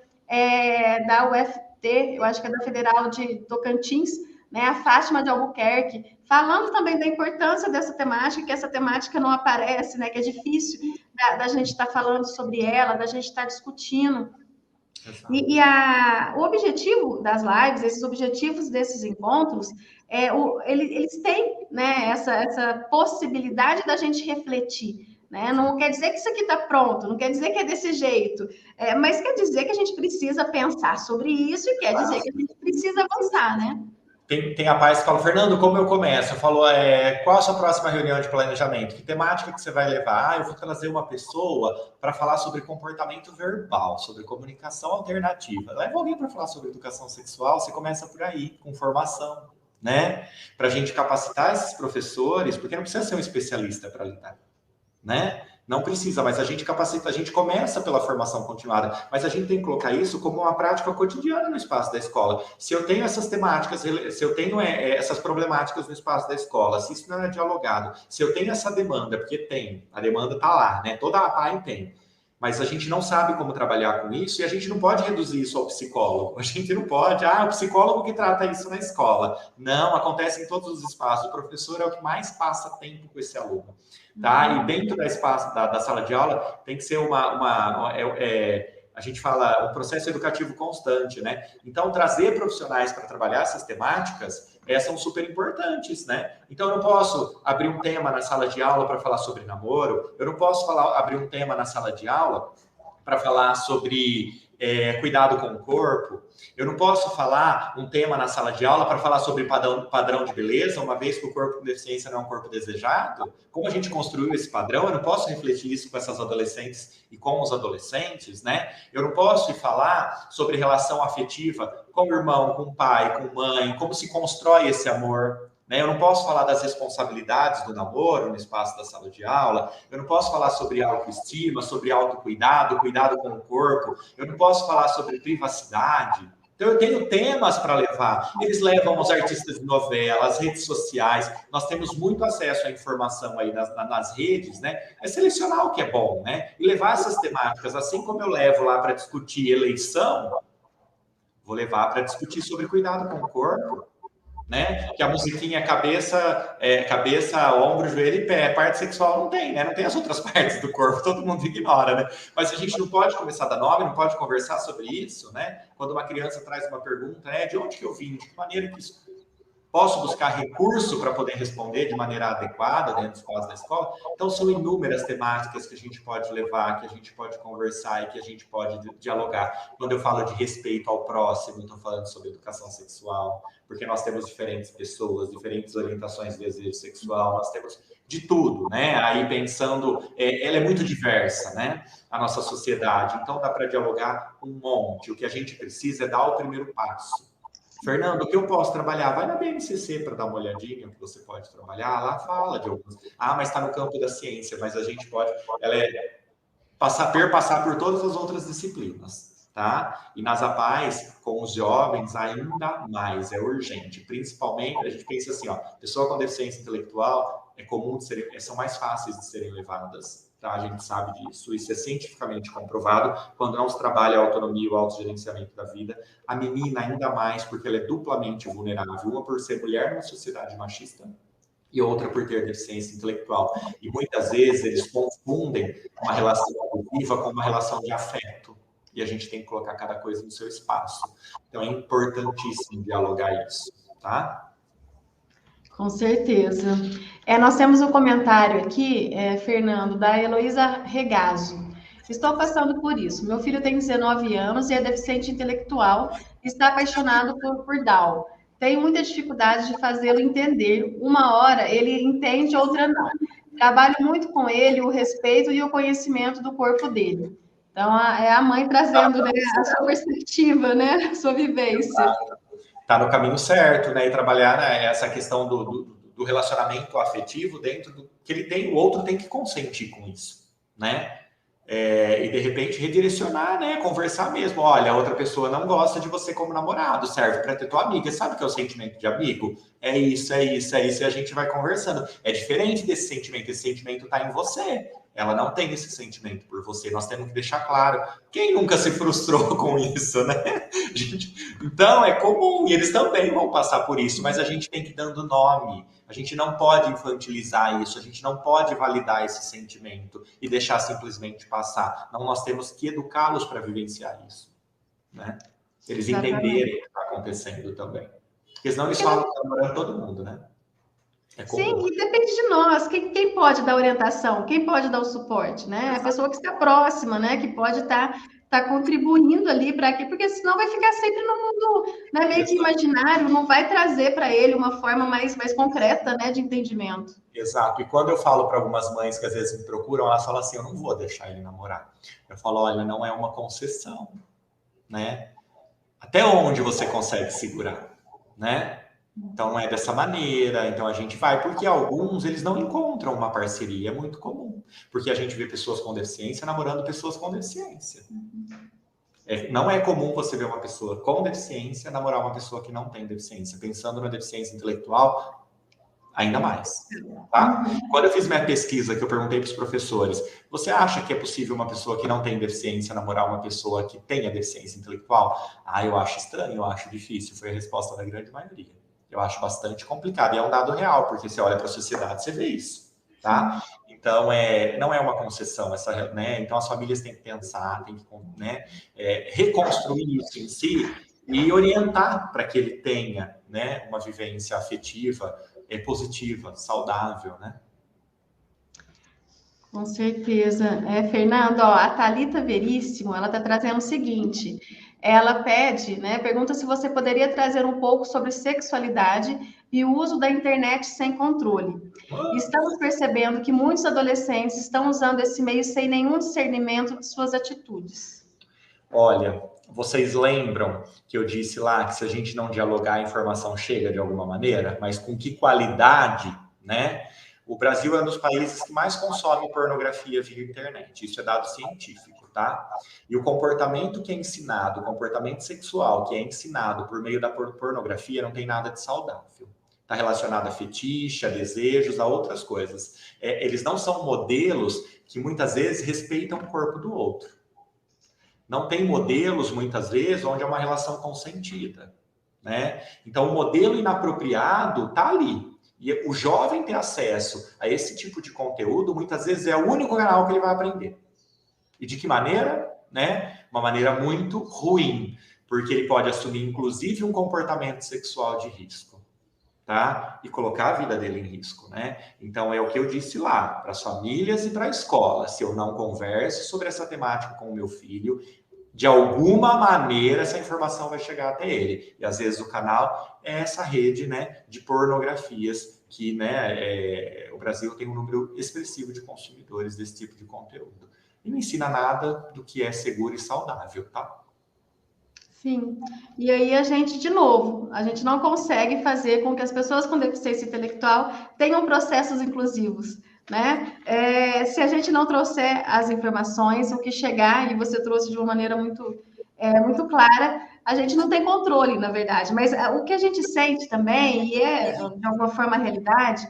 da UFT, eu acho que é da Federal de Tocantins, né, a Fátima de Albuquerque, falando também da importância dessa temática, que essa temática não aparece, né, que é difícil da gente estar falando sobre ela, da gente estar discutindo. O objetivo das lives, esses objetivos desses encontros, eles têm, né, essa possibilidade da gente refletir. Né? Não quer dizer que isso aqui está pronto, não quer dizer que é desse jeito, mas quer dizer que a gente precisa pensar sobre isso e quer dizer que a gente precisa avançar, né? Tem rapaz que fala, Fernando, como eu começo? Eu falo, qual a sua próxima reunião de planejamento? Que temática que você vai levar? Eu vou trazer uma pessoa para falar sobre comportamento verbal, sobre comunicação alternativa. Leva alguém para falar sobre educação sexual, você começa por aí, com formação, né? Para a gente capacitar esses professores, porque não precisa ser um especialista para lidar, né? Não precisa, mas a gente capacita, a gente começa pela formação continuada, mas a gente tem que colocar isso como uma prática cotidiana no espaço da escola. Se eu tenho essas temáticas, se eu tenho essas problemáticas no espaço da escola, se isso não é dialogado, se eu tenho essa demanda, porque tem, a demanda está lá, né? Toda a PAI tem. Mas a gente não sabe como trabalhar com isso e a gente não pode reduzir isso ao psicólogo. A gente não pode, o psicólogo que trata isso na escola. Não, acontece em todos os espaços. O professor é o que mais passa tempo com esse aluno. Tá? E dentro da espaço da sala de aula tem que ser a gente fala um processo educativo constante, né? Então, trazer profissionais para trabalhar essas temáticas são super importantes, né? Então, eu não posso abrir um tema na sala de aula para falar sobre namoro, eu não posso abrir um tema na sala de aula para falar sobre cuidado com o corpo, eu não posso falar um tema na sala de aula para falar sobre padrão de beleza, uma vez que o corpo com deficiência não é um corpo desejado. Como a gente construiu esse padrão, eu não posso refletir isso com essas adolescentes e com os adolescentes, né? Eu não posso falar sobre relação afetiva com o irmão, com o pai, com a mãe, como se constrói esse amor, né? Eu não posso falar das responsabilidades do namoro no espaço da sala de aula, eu não posso falar sobre autoestima, sobre autocuidado, cuidado com o corpo, eu não posso falar sobre privacidade. Então, eu tenho temas para levar. Eles levam os artistas de novela, as redes sociais. Nós temos muito acesso à informação aí nas redes, né? É selecionar o que é bom, né? E levar essas temáticas, assim como eu levo lá para discutir eleição, vou levar para discutir sobre cuidado com o corpo, né? Que a musiquinha cabeça, ombro, joelho e pé. Parte sexual não tem, né? Não tem as outras partes do corpo, todo mundo ignora, né? Mas a gente não pode começar a dar nome, não pode conversar sobre isso, né? Quando uma criança traz uma pergunta, de onde que eu vim? De que maneira que isso... Posso buscar recurso para poder responder de maneira adequada dentro do espaço da escola? Então, são inúmeras temáticas que a gente pode levar, que a gente pode conversar e que a gente pode dialogar. Quando eu falo de respeito ao próximo, estou falando sobre educação sexual, porque nós temos diferentes pessoas, diferentes orientações de desejo sexual, nós temos de tudo, né? Aí pensando, ela é muito diversa, né? A nossa sociedade. Então, dá para dialogar um monte. O que a gente precisa é dar o primeiro passo. Fernando, o que eu posso trabalhar? Vai na BNCC para dar uma olhadinha, o que você pode trabalhar. Lá fala de alguns. Mas está no campo da ciência, mas a gente pode... Ela perpassar por todas as outras disciplinas, tá? E nas APAES, com os jovens, ainda mais, é urgente. Principalmente, a gente pensa assim, pessoa com deficiência intelectual é comum são mais fáceis de serem levadas, tá? A gente sabe disso, isso é cientificamente comprovado. Quando não se trabalha a autonomia e o autogerenciamento da vida, a menina ainda mais, porque ela é duplamente vulnerável, uma por ser mulher numa sociedade machista e outra por ter deficiência intelectual. E muitas vezes eles confundem uma relação abusiva com uma relação de afeto. E a gente tem que colocar cada coisa no seu espaço. Então é importantíssimo dialogar isso, tá? Com certeza. Nós temos um comentário aqui, Fernando, da Heloísa Regazo. Estou passando por isso. Meu filho tem 19 anos e é deficiente intelectual e está apaixonado por Down. Tenho muita dificuldade de fazê-lo entender. Uma hora ele entende, outra não. Trabalho muito com ele o respeito e o conhecimento do corpo dele. Então, é a mãe trazendo, né, a sua perspectiva, né, a sua vivência. Tá no caminho certo, né? E trabalhar, né, essa questão do relacionamento afetivo dentro do que ele tem, o outro tem que consentir com isso, né? E de repente redirecionar, né? Conversar mesmo. Olha, a outra pessoa não gosta de você como namorado, serve para ter tua amiga. Sabe o que é o sentimento de amigo? É isso, e a gente vai conversando. É diferente desse sentimento, esse sentimento está em você. Ela não tem esse sentimento por você. Nós temos que deixar claro. Quem nunca se frustrou com isso, né? Então, é comum. E eles também vão passar por isso. Mas a gente tem que ir dando nome. A gente não pode infantilizar isso. A gente não pode validar esse sentimento e deixar simplesmente passar. Não, nós temos que educá-los para vivenciar isso, né? Eles entenderem o que está acontecendo também. Porque senão eles falam que está namorando todo mundo, né? Sim, e depende de nós. Quem pode dar orientação? Quem pode dar o suporte, né? A pessoa que está próxima, né? Que pode estar contribuindo ali para quê? Porque senão vai ficar sempre no mundo, né, meio que imaginário, não vai trazer para ele uma forma mais concreta, né, de entendimento. Exato. E quando eu falo para algumas mães que às vezes me procuram, elas falam assim, eu não vou deixar ele namorar. Eu falo, olha, não é uma concessão, né? Até onde você consegue segurar, né? Então, não é dessa maneira. Então, a gente vai, porque alguns, eles não encontram uma parceria, é muito comum. Porque a gente vê pessoas com deficiência namorando pessoas com deficiência. Não é comum você ver uma pessoa com deficiência namorar uma pessoa que não tem deficiência. Pensando na deficiência intelectual, ainda mais. Tá? Quando eu fiz minha pesquisa, que eu perguntei para os professores, você acha que é possível uma pessoa que não tem deficiência namorar uma pessoa que tenha deficiência intelectual? Ah, eu acho estranho, eu acho difícil. Foi a resposta da grande maioria. Eu acho bastante complicado. E é um dado real, porque você olha para a sociedade, você vê isso. Tá? Então, não é uma concessão, né? Então, as famílias têm que pensar, têm que, né, reconstruir isso em si e orientar para que ele tenha, né, uma vivência afetiva, positiva, saudável, né? Com certeza. Fernando, ó, a Thalita Veríssimo, ela está trazendo o seguinte, ela pede, né, pergunta se você poderia trazer um pouco sobre sexualidade e o uso da internet sem controle. Estamos percebendo que muitos adolescentes estão usando esse meio sem nenhum discernimento de suas atitudes. Olha, vocês lembram que eu disse lá que se a gente não dialogar, a informação chega de alguma maneira, mas com que qualidade, né? O Brasil é um dos países que mais consome pornografia via internet. Isso é dado científico, tá? E o comportamento que é ensinado, o comportamento sexual que é ensinado por meio da pornografia não tem nada de saudável. Está relacionado a fetiche, a desejos, a outras coisas. Eles não são modelos que muitas vezes respeitam o corpo do outro. Não tem modelos, muitas vezes, onde é uma relação consentida, né? Então, o modelo inapropriado está ali. E o jovem ter acesso a esse tipo de conteúdo, muitas vezes, é o único canal que ele vai aprender. E de que maneira? Né? Uma maneira muito ruim, porque ele pode assumir, inclusive, um comportamento sexual de risco, tá? E colocar a vida dele em risco, né? Então, é o que eu disse lá, para as famílias e para a escola. Se eu não converso sobre essa temática com o meu filho, de alguma maneira essa informação vai chegar até ele. E às vezes o canal é essa rede, né, de pornografias que, né, o Brasil tem um número expressivo de consumidores desse tipo de conteúdo. E não ensina nada do que é seguro e saudável, tá? Sim. E aí a gente, de novo, a gente não consegue fazer com que as pessoas com deficiência intelectual tenham processos inclusivos, né? Se a gente não trouxer as informações, o que chegar, e você trouxe de uma maneira muito clara, a gente não tem controle, na verdade. Mas o que a gente sente também, e de alguma forma a realidade,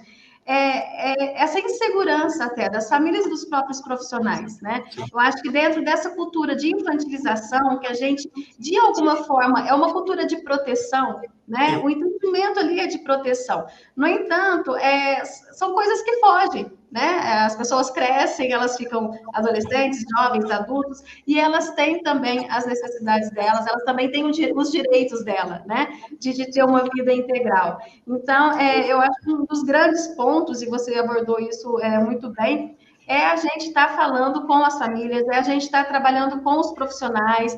essa insegurança até das famílias e dos próprios profissionais, né? Eu acho que dentro dessa cultura de infantilização, que a gente, de alguma forma, é uma cultura de proteção, né? O entendimento ali é de proteção. No entanto, são coisas que fogem, né? As pessoas crescem, elas ficam adolescentes, jovens, adultos, e elas têm também as necessidades delas, elas também têm os direitos dela, né? De ter uma vida integral. Então, eu acho que um dos grandes pontos, e você abordou isso muito bem, a gente estar falando com as famílias, a gente estar trabalhando com os profissionais,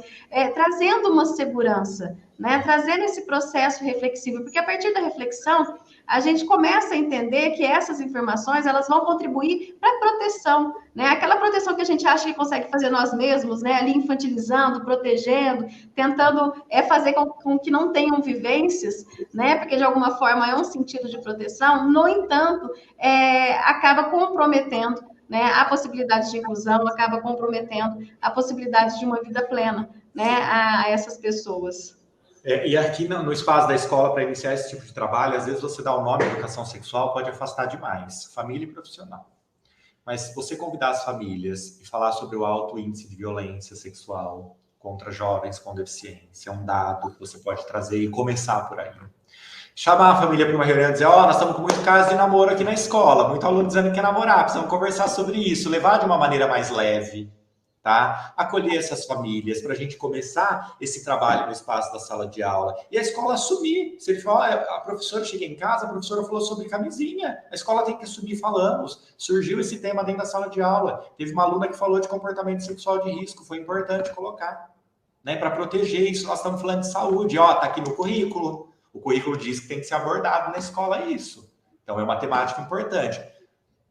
trazendo uma segurança, né? Trazendo esse processo reflexivo, porque a partir da reflexão, a gente começa a entender que essas informações, elas vão contribuir para a proteção, né? Aquela proteção que a gente acha que consegue fazer nós mesmos, né? Ali infantilizando, protegendo, tentando fazer com que não tenham vivências, né? Porque de alguma forma é um sentido de proteção, no entanto, acaba comprometendo, né, a possibilidade de inclusão, acaba comprometendo a possibilidade de uma vida plena, né, a essas pessoas. E aqui no espaço da escola, para iniciar esse tipo de trabalho, às vezes você dá o nome educação sexual, pode afastar demais, família e profissional. Mas se você convidar as famílias e falar sobre o alto índice de violência sexual contra jovens com deficiência, é um dado que você pode trazer e começar por aí. Chamar a família para uma reunião e dizer, nós estamos com muito caso de namoro aqui na escola, muito aluno dizendo que quer namorar, precisamos conversar sobre isso, levar de uma maneira mais leve, tá? Acolher essas famílias para a gente começar esse trabalho no espaço da sala de aula. E a escola assumir. Se ele falar, a professora chega em casa, a professora falou sobre camisinha, a escola tem que assumir, falamos. Surgiu esse tema dentro da sala de aula. Teve uma aluna que falou de comportamento sexual de risco, foi importante colocar, né? Para proteger isso, nós estamos falando de saúde, tá aqui no currículo. O currículo diz que tem que ser abordado na escola isso. Então, é uma temática importante.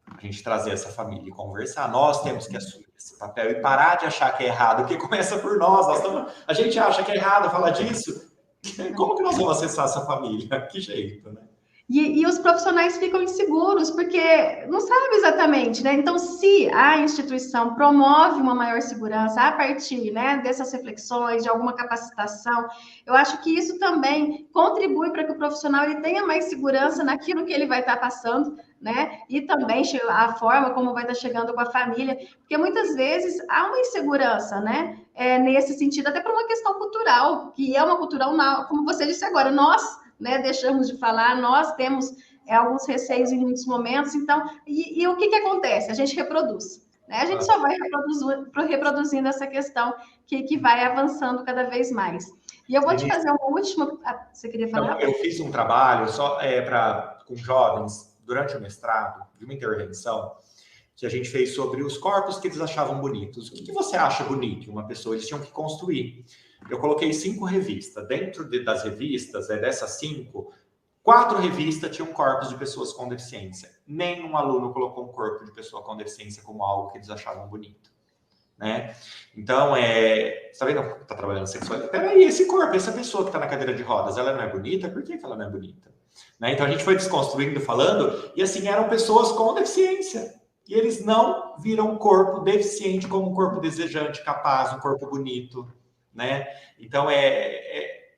A gente trazer essa família e conversar. Nós temos que assumir esse papel e parar de achar que é errado, porque começa por nós. A gente acha que é errado falar disso. Como que nós vamos acessar essa família? Que jeito, né? E os profissionais ficam inseguros, porque não sabem exatamente, né? Então, se a instituição promove uma maior segurança a partir, né, dessas reflexões, de alguma capacitação, eu acho que isso também contribui para que o profissional ele tenha mais segurança naquilo que ele vai estar passando, né? E também a forma como vai estar chegando com a família, porque muitas vezes há uma insegurança, né? Nesse sentido, até por uma questão cultural, que é uma cultural, como você disse agora, nós, né, deixamos de falar, nós temos alguns receios em muitos momentos, então, e o que acontece? A gente reproduz, né? A gente só vai reproduzindo essa questão que vai avançando cada vez mais. E eu vou te fazer uma última... Você queria falar? Não, eu fiz um trabalho só com jovens, durante o mestrado, de uma intervenção, que a gente fez sobre os corpos que eles achavam bonitos. O que você acha bonito em uma pessoa? Eles tinham que construir. Eu coloquei 5 revistas. Dentro das revistas, dessas 5, 4 revistas tinham corpos de pessoas com deficiência. Nenhum aluno colocou um corpo de pessoa com deficiência como algo que eles achavam bonito. Né? Então, você tá vendo que tá trabalhando sexualidade? Peraí, esse corpo, essa pessoa que tá na cadeira de rodas, ela não é bonita? Por que ela não é bonita? Né? Então, a gente foi desconstruindo, falando, e assim, eram pessoas com deficiência. E eles não viram um corpo deficiente como um corpo desejante, capaz, um corpo bonito, né? Então,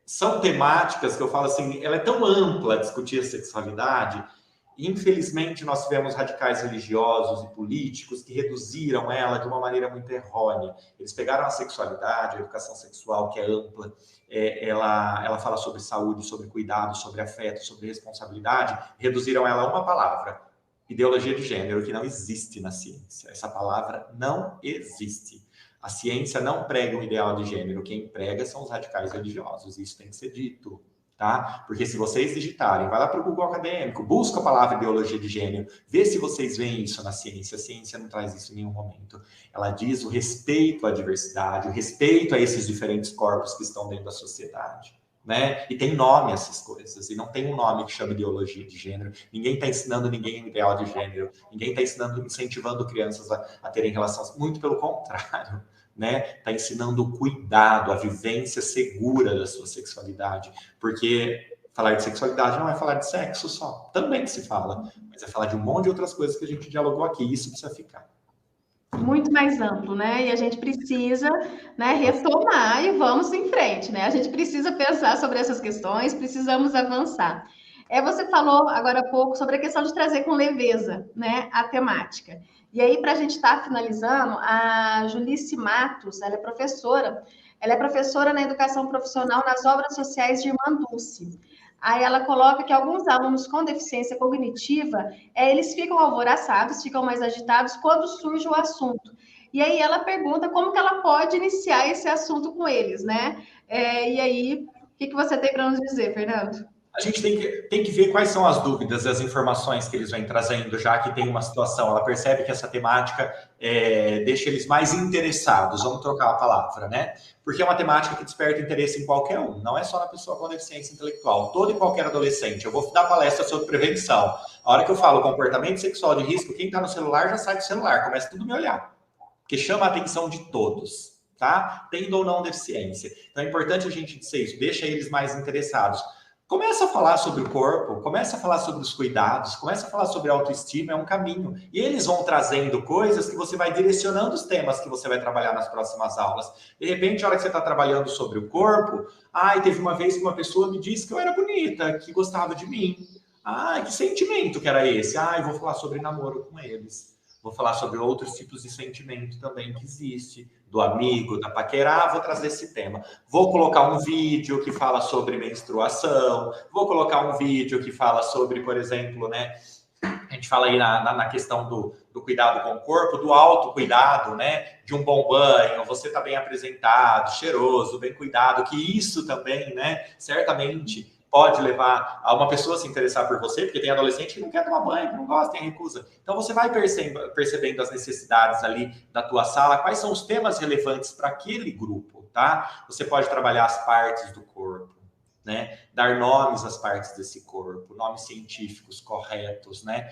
são temáticas que eu falo assim, ela é tão ampla discutir a sexualidade. Infelizmente, nós tivemos radicais religiosos e políticos que reduziram ela de uma maneira muito errônea. Eles pegaram a sexualidade, a educação sexual, que é ampla, ela fala sobre saúde, sobre cuidado, sobre afeto, sobre responsabilidade, reduziram ela a uma palavra: ideologia de gênero, que não existe na ciência. Essa palavra não existe. A ciência não prega um ideal de gênero. Quem prega são os radicais religiosos. Isso tem que ser dito, tá? Porque se vocês digitarem, vai lá para o Google Acadêmico, busca a palavra ideologia de gênero, vê se vocês veem isso na ciência. A ciência não traz isso em nenhum momento. Ela diz o respeito à diversidade, o respeito a esses diferentes corpos que estão dentro da sociedade. Né? E tem nome essas coisas, e não tem um nome que chama ideologia de gênero. Ninguém está ensinando ninguém um ideal de gênero, ninguém está incentivando crianças a terem relações, muito pelo contrário, né? Está ensinando o cuidado, a vivência segura da sua sexualidade, porque falar de sexualidade não é falar de sexo só, também se fala, mas é falar de um monte de outras coisas que a gente dialogou aqui, e isso precisa ficar muito mais amplo, né? E a gente precisa, né, retomar e vamos em frente, né? A gente precisa pensar sobre essas questões, precisamos avançar. Você falou agora há pouco sobre a questão de trazer com leveza, né, a temática. E aí, para a gente estar finalizando, a Julice Matos, ela é professora na educação profissional nas obras sociais de Irmã Dulce. Aí ela coloca que alguns alunos com deficiência cognitiva, eles ficam alvoroçados, ficam mais agitados quando surge o assunto. E aí ela pergunta como que ela pode iniciar esse assunto com eles, né? E aí, o que você tem para nos dizer, Fernando? A gente tem que ver quais são as dúvidas, as informações que eles vêm trazendo, já que tem uma situação. Ela percebe que essa temática deixa eles mais interessados, vamos trocar a palavra, né? Porque é uma temática que desperta interesse em qualquer um, não é só na pessoa com deficiência intelectual, todo e qualquer adolescente. Eu vou dar palestra sobre prevenção. A hora que eu falo comportamento sexual de risco, quem está no celular já sai do celular, começa tudo a me olhar, porque chama a atenção de todos, tá? Tendo ou não deficiência. Então é importante a gente dizer isso, deixa eles mais interessados. Começa a falar sobre o corpo, começa a falar sobre os cuidados, começa a falar sobre a autoestima, é um caminho. E eles vão trazendo coisas que você vai direcionando os temas que você vai trabalhar nas próximas aulas. De repente, a hora que você está trabalhando sobre o corpo, teve uma vez que uma pessoa me disse que eu era bonita, que gostava de mim. Que sentimento que era esse? Eu vou falar sobre namoro com eles. Vou falar sobre outros tipos de sentimento também que existe, do amigo, da paquera, vou trazer esse tema. Vou colocar um vídeo que fala sobre menstruação, vou colocar um vídeo que fala sobre, por exemplo, né, a gente fala aí na questão do cuidado com o corpo, do autocuidado, né, de um bom banho, você tá bem apresentado, cheiroso, bem cuidado, que isso também, né, certamente pode levar a uma pessoa a se interessar por você, porque tem adolescente que não quer tomar banho, que não gosta, tem recusa. Então, você vai percebendo as necessidades ali da tua sala, quais são os temas relevantes para aquele grupo, tá? Você pode trabalhar as partes do corpo, né? Dar nomes às partes desse corpo, nomes científicos corretos, né?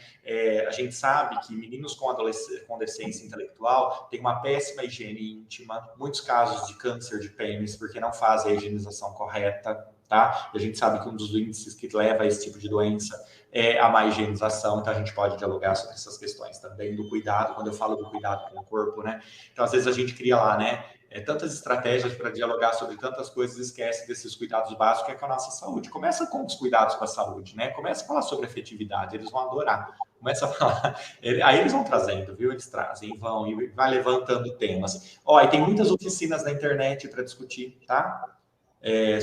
A gente sabe que meninos com deficiência intelectual têm uma péssima higiene íntima, muitos casos de câncer de pênis, porque não fazem a higienização correta, tá? E a gente sabe que um dos índices que leva a esse tipo de doença é a má higienização, então a gente pode dialogar sobre essas questões também do cuidado, quando eu falo do cuidado com o corpo, né? Então, às vezes a gente cria lá, né? Tantas estratégias para dialogar sobre tantas coisas, esquece desses cuidados básicos que é com a nossa saúde. Começa com os cuidados com a saúde, né? Começa a falar sobre afetividade, eles vão adorar. Começa a falar, aí eles vão trazendo, viu? Eles trazem, vão e vai levantando temas. Ó, e tem muitas oficinas na internet para discutir, tá?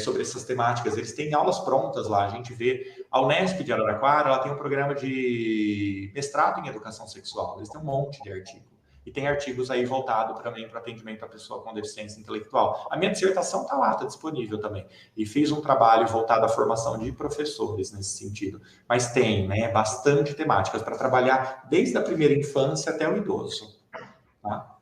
Sobre essas temáticas. Eles têm aulas prontas lá. A gente vê a Unesp de Araraquara, ela tem um programa de mestrado em educação sexual. Eles têm um monte de artigo. E tem artigos aí voltados também para atendimento à pessoa com deficiência intelectual. A minha dissertação está lá, está disponível também. E fiz um trabalho voltado à formação de professores nesse sentido. Mas tem, né, bastante temáticas para trabalhar desde a primeira infância até o idoso. Tá?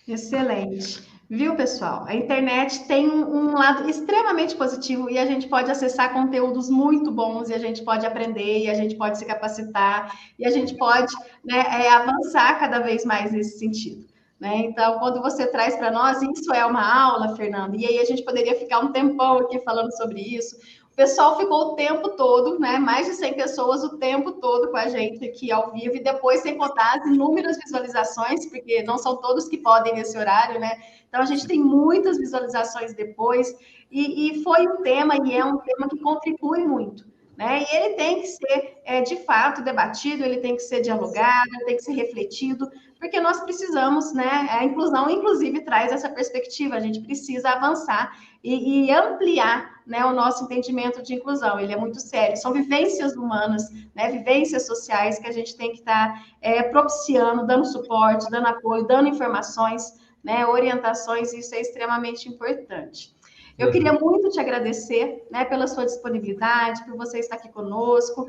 Excelente. Viu, pessoal? A internet tem um lado extremamente positivo e a gente pode acessar conteúdos muito bons e a gente pode aprender e a gente pode se capacitar e a gente pode, né, avançar cada vez mais nesse sentido. Né? Então, quando você traz para nós, isso é uma aula, Fernando, e aí a gente poderia ficar um tempão aqui falando sobre isso. O pessoal ficou o tempo todo, né? Mais de 100 pessoas o tempo todo com a gente aqui ao vivo, e depois, sem contar as inúmeras visualizações, porque não são todos que podem nesse horário, né? Então, a gente tem muitas visualizações depois, e foi um tema, e é um tema que contribui muito. Né? E ele tem que ser, de fato, debatido, ele tem que ser dialogado, tem que ser refletido, porque nós precisamos, né? A inclusão, inclusive, traz essa perspectiva, a gente precisa avançar e ampliar, né, o nosso entendimento de inclusão, ele é muito sério, são vivências humanas, né, vivências sociais que a gente tem que estar propiciando, dando suporte, dando apoio, dando informações, né, orientações, isso é extremamente importante. Eu queria muito te agradecer, né, pela sua disponibilidade, por você estar aqui conosco.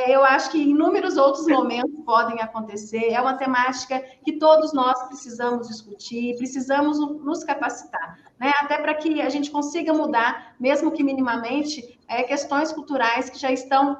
Eu acho que inúmeros outros momentos podem acontecer. É uma temática que todos nós precisamos discutir, precisamos nos capacitar, né, até para que a gente consiga mudar, mesmo que minimamente, questões culturais que já estão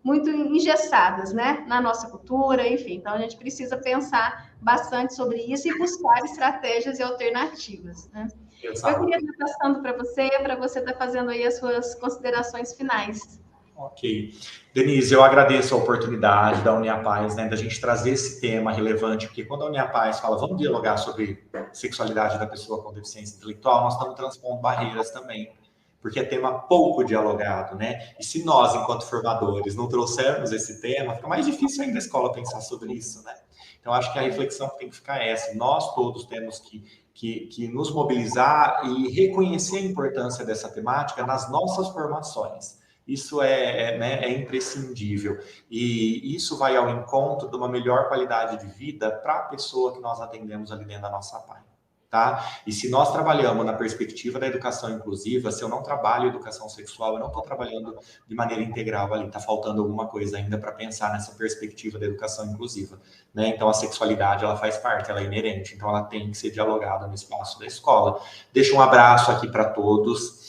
muito engessadas, né, na nossa cultura, enfim. Então, a gente precisa pensar bastante sobre isso e buscar estratégias e alternativas, né? Eu queria estar passando para você estar fazendo aí as suas considerações finais. Ok. Denise, eu agradeço a oportunidade da Uniapaz, né, da gente trazer esse tema relevante, porque quando a Uniapaz fala, vamos dialogar sobre sexualidade da pessoa com deficiência intelectual, nós estamos transpondo barreiras também, porque é tema pouco dialogado, né? E se nós, enquanto formadores, não trouxermos esse tema, fica mais difícil ainda a escola pensar sobre isso, né? Então, acho que a reflexão tem que ficar essa. Nós todos temos que nos mobilizar e reconhecer a importância dessa temática nas nossas formações. Isso é imprescindível. E isso vai ao encontro de uma melhor qualidade de vida para a pessoa que nós atendemos ali dentro da nossa PAI. Tá? E se nós trabalhamos na perspectiva da educação inclusiva, se eu não trabalho educação sexual, eu não estou trabalhando de maneira integral ali, está faltando alguma coisa ainda para pensar nessa perspectiva da educação inclusiva, né? Então a sexualidade, ela faz parte, ela é inerente, então ela tem que ser dialogada no espaço da escola. Deixo um abraço aqui para todos.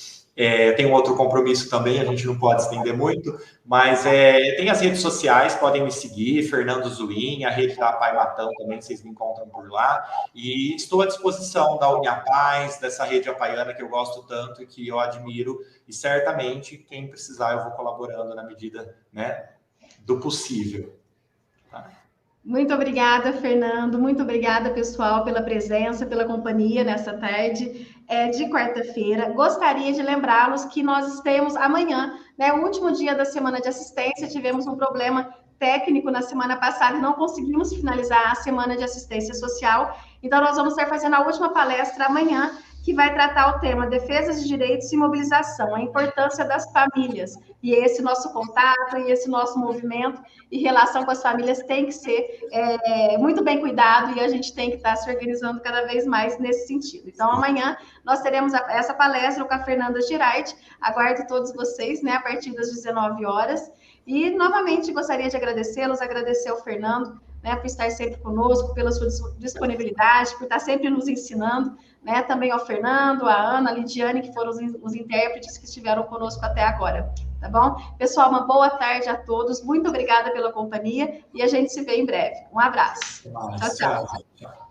Tem um outro compromisso também, a gente não pode estender muito, mas tem as redes sociais, podem me seguir, Fernando Zuin, a rede da Pai Matão também, vocês me encontram por lá, e estou à disposição da Uniapaz, dessa rede apaiana que eu gosto tanto e que eu admiro, e certamente, quem precisar, eu vou colaborando na medida, né, do possível. Tá? Muito obrigada, Fernando. Muito obrigada, pessoal, pela presença, pela companhia nessa tarde de quarta-feira. Gostaria de lembrá-los que nós temos amanhã, né, o último dia da semana de assistência. Tivemos um problema técnico na semana passada e não conseguimos finalizar a semana de assistência social. Então, nós vamos estar fazendo a última palestra amanhã, que vai tratar o tema defesa de direitos e mobilização, a importância das famílias. E esse nosso contato, e esse nosso movimento e relação com as famílias tem que ser muito bem cuidado e a gente tem que estar se organizando cada vez mais nesse sentido. Então, amanhã nós teremos essa palestra com a Fernanda Girardi. Aguardo todos vocês, né, a partir das 19 horas. E, novamente, gostaria de agradecê-los, agradecer ao Fernando, né, por estar sempre conosco, pela sua disponibilidade, por estar sempre nos ensinando, né, também ao Fernando, a Ana, a Lidiane, que foram os intérpretes que estiveram conosco até agora, tá bom? Pessoal, uma boa tarde a todos, muito obrigada pela companhia e a gente se vê em breve. Um abraço. Tchau, tchau.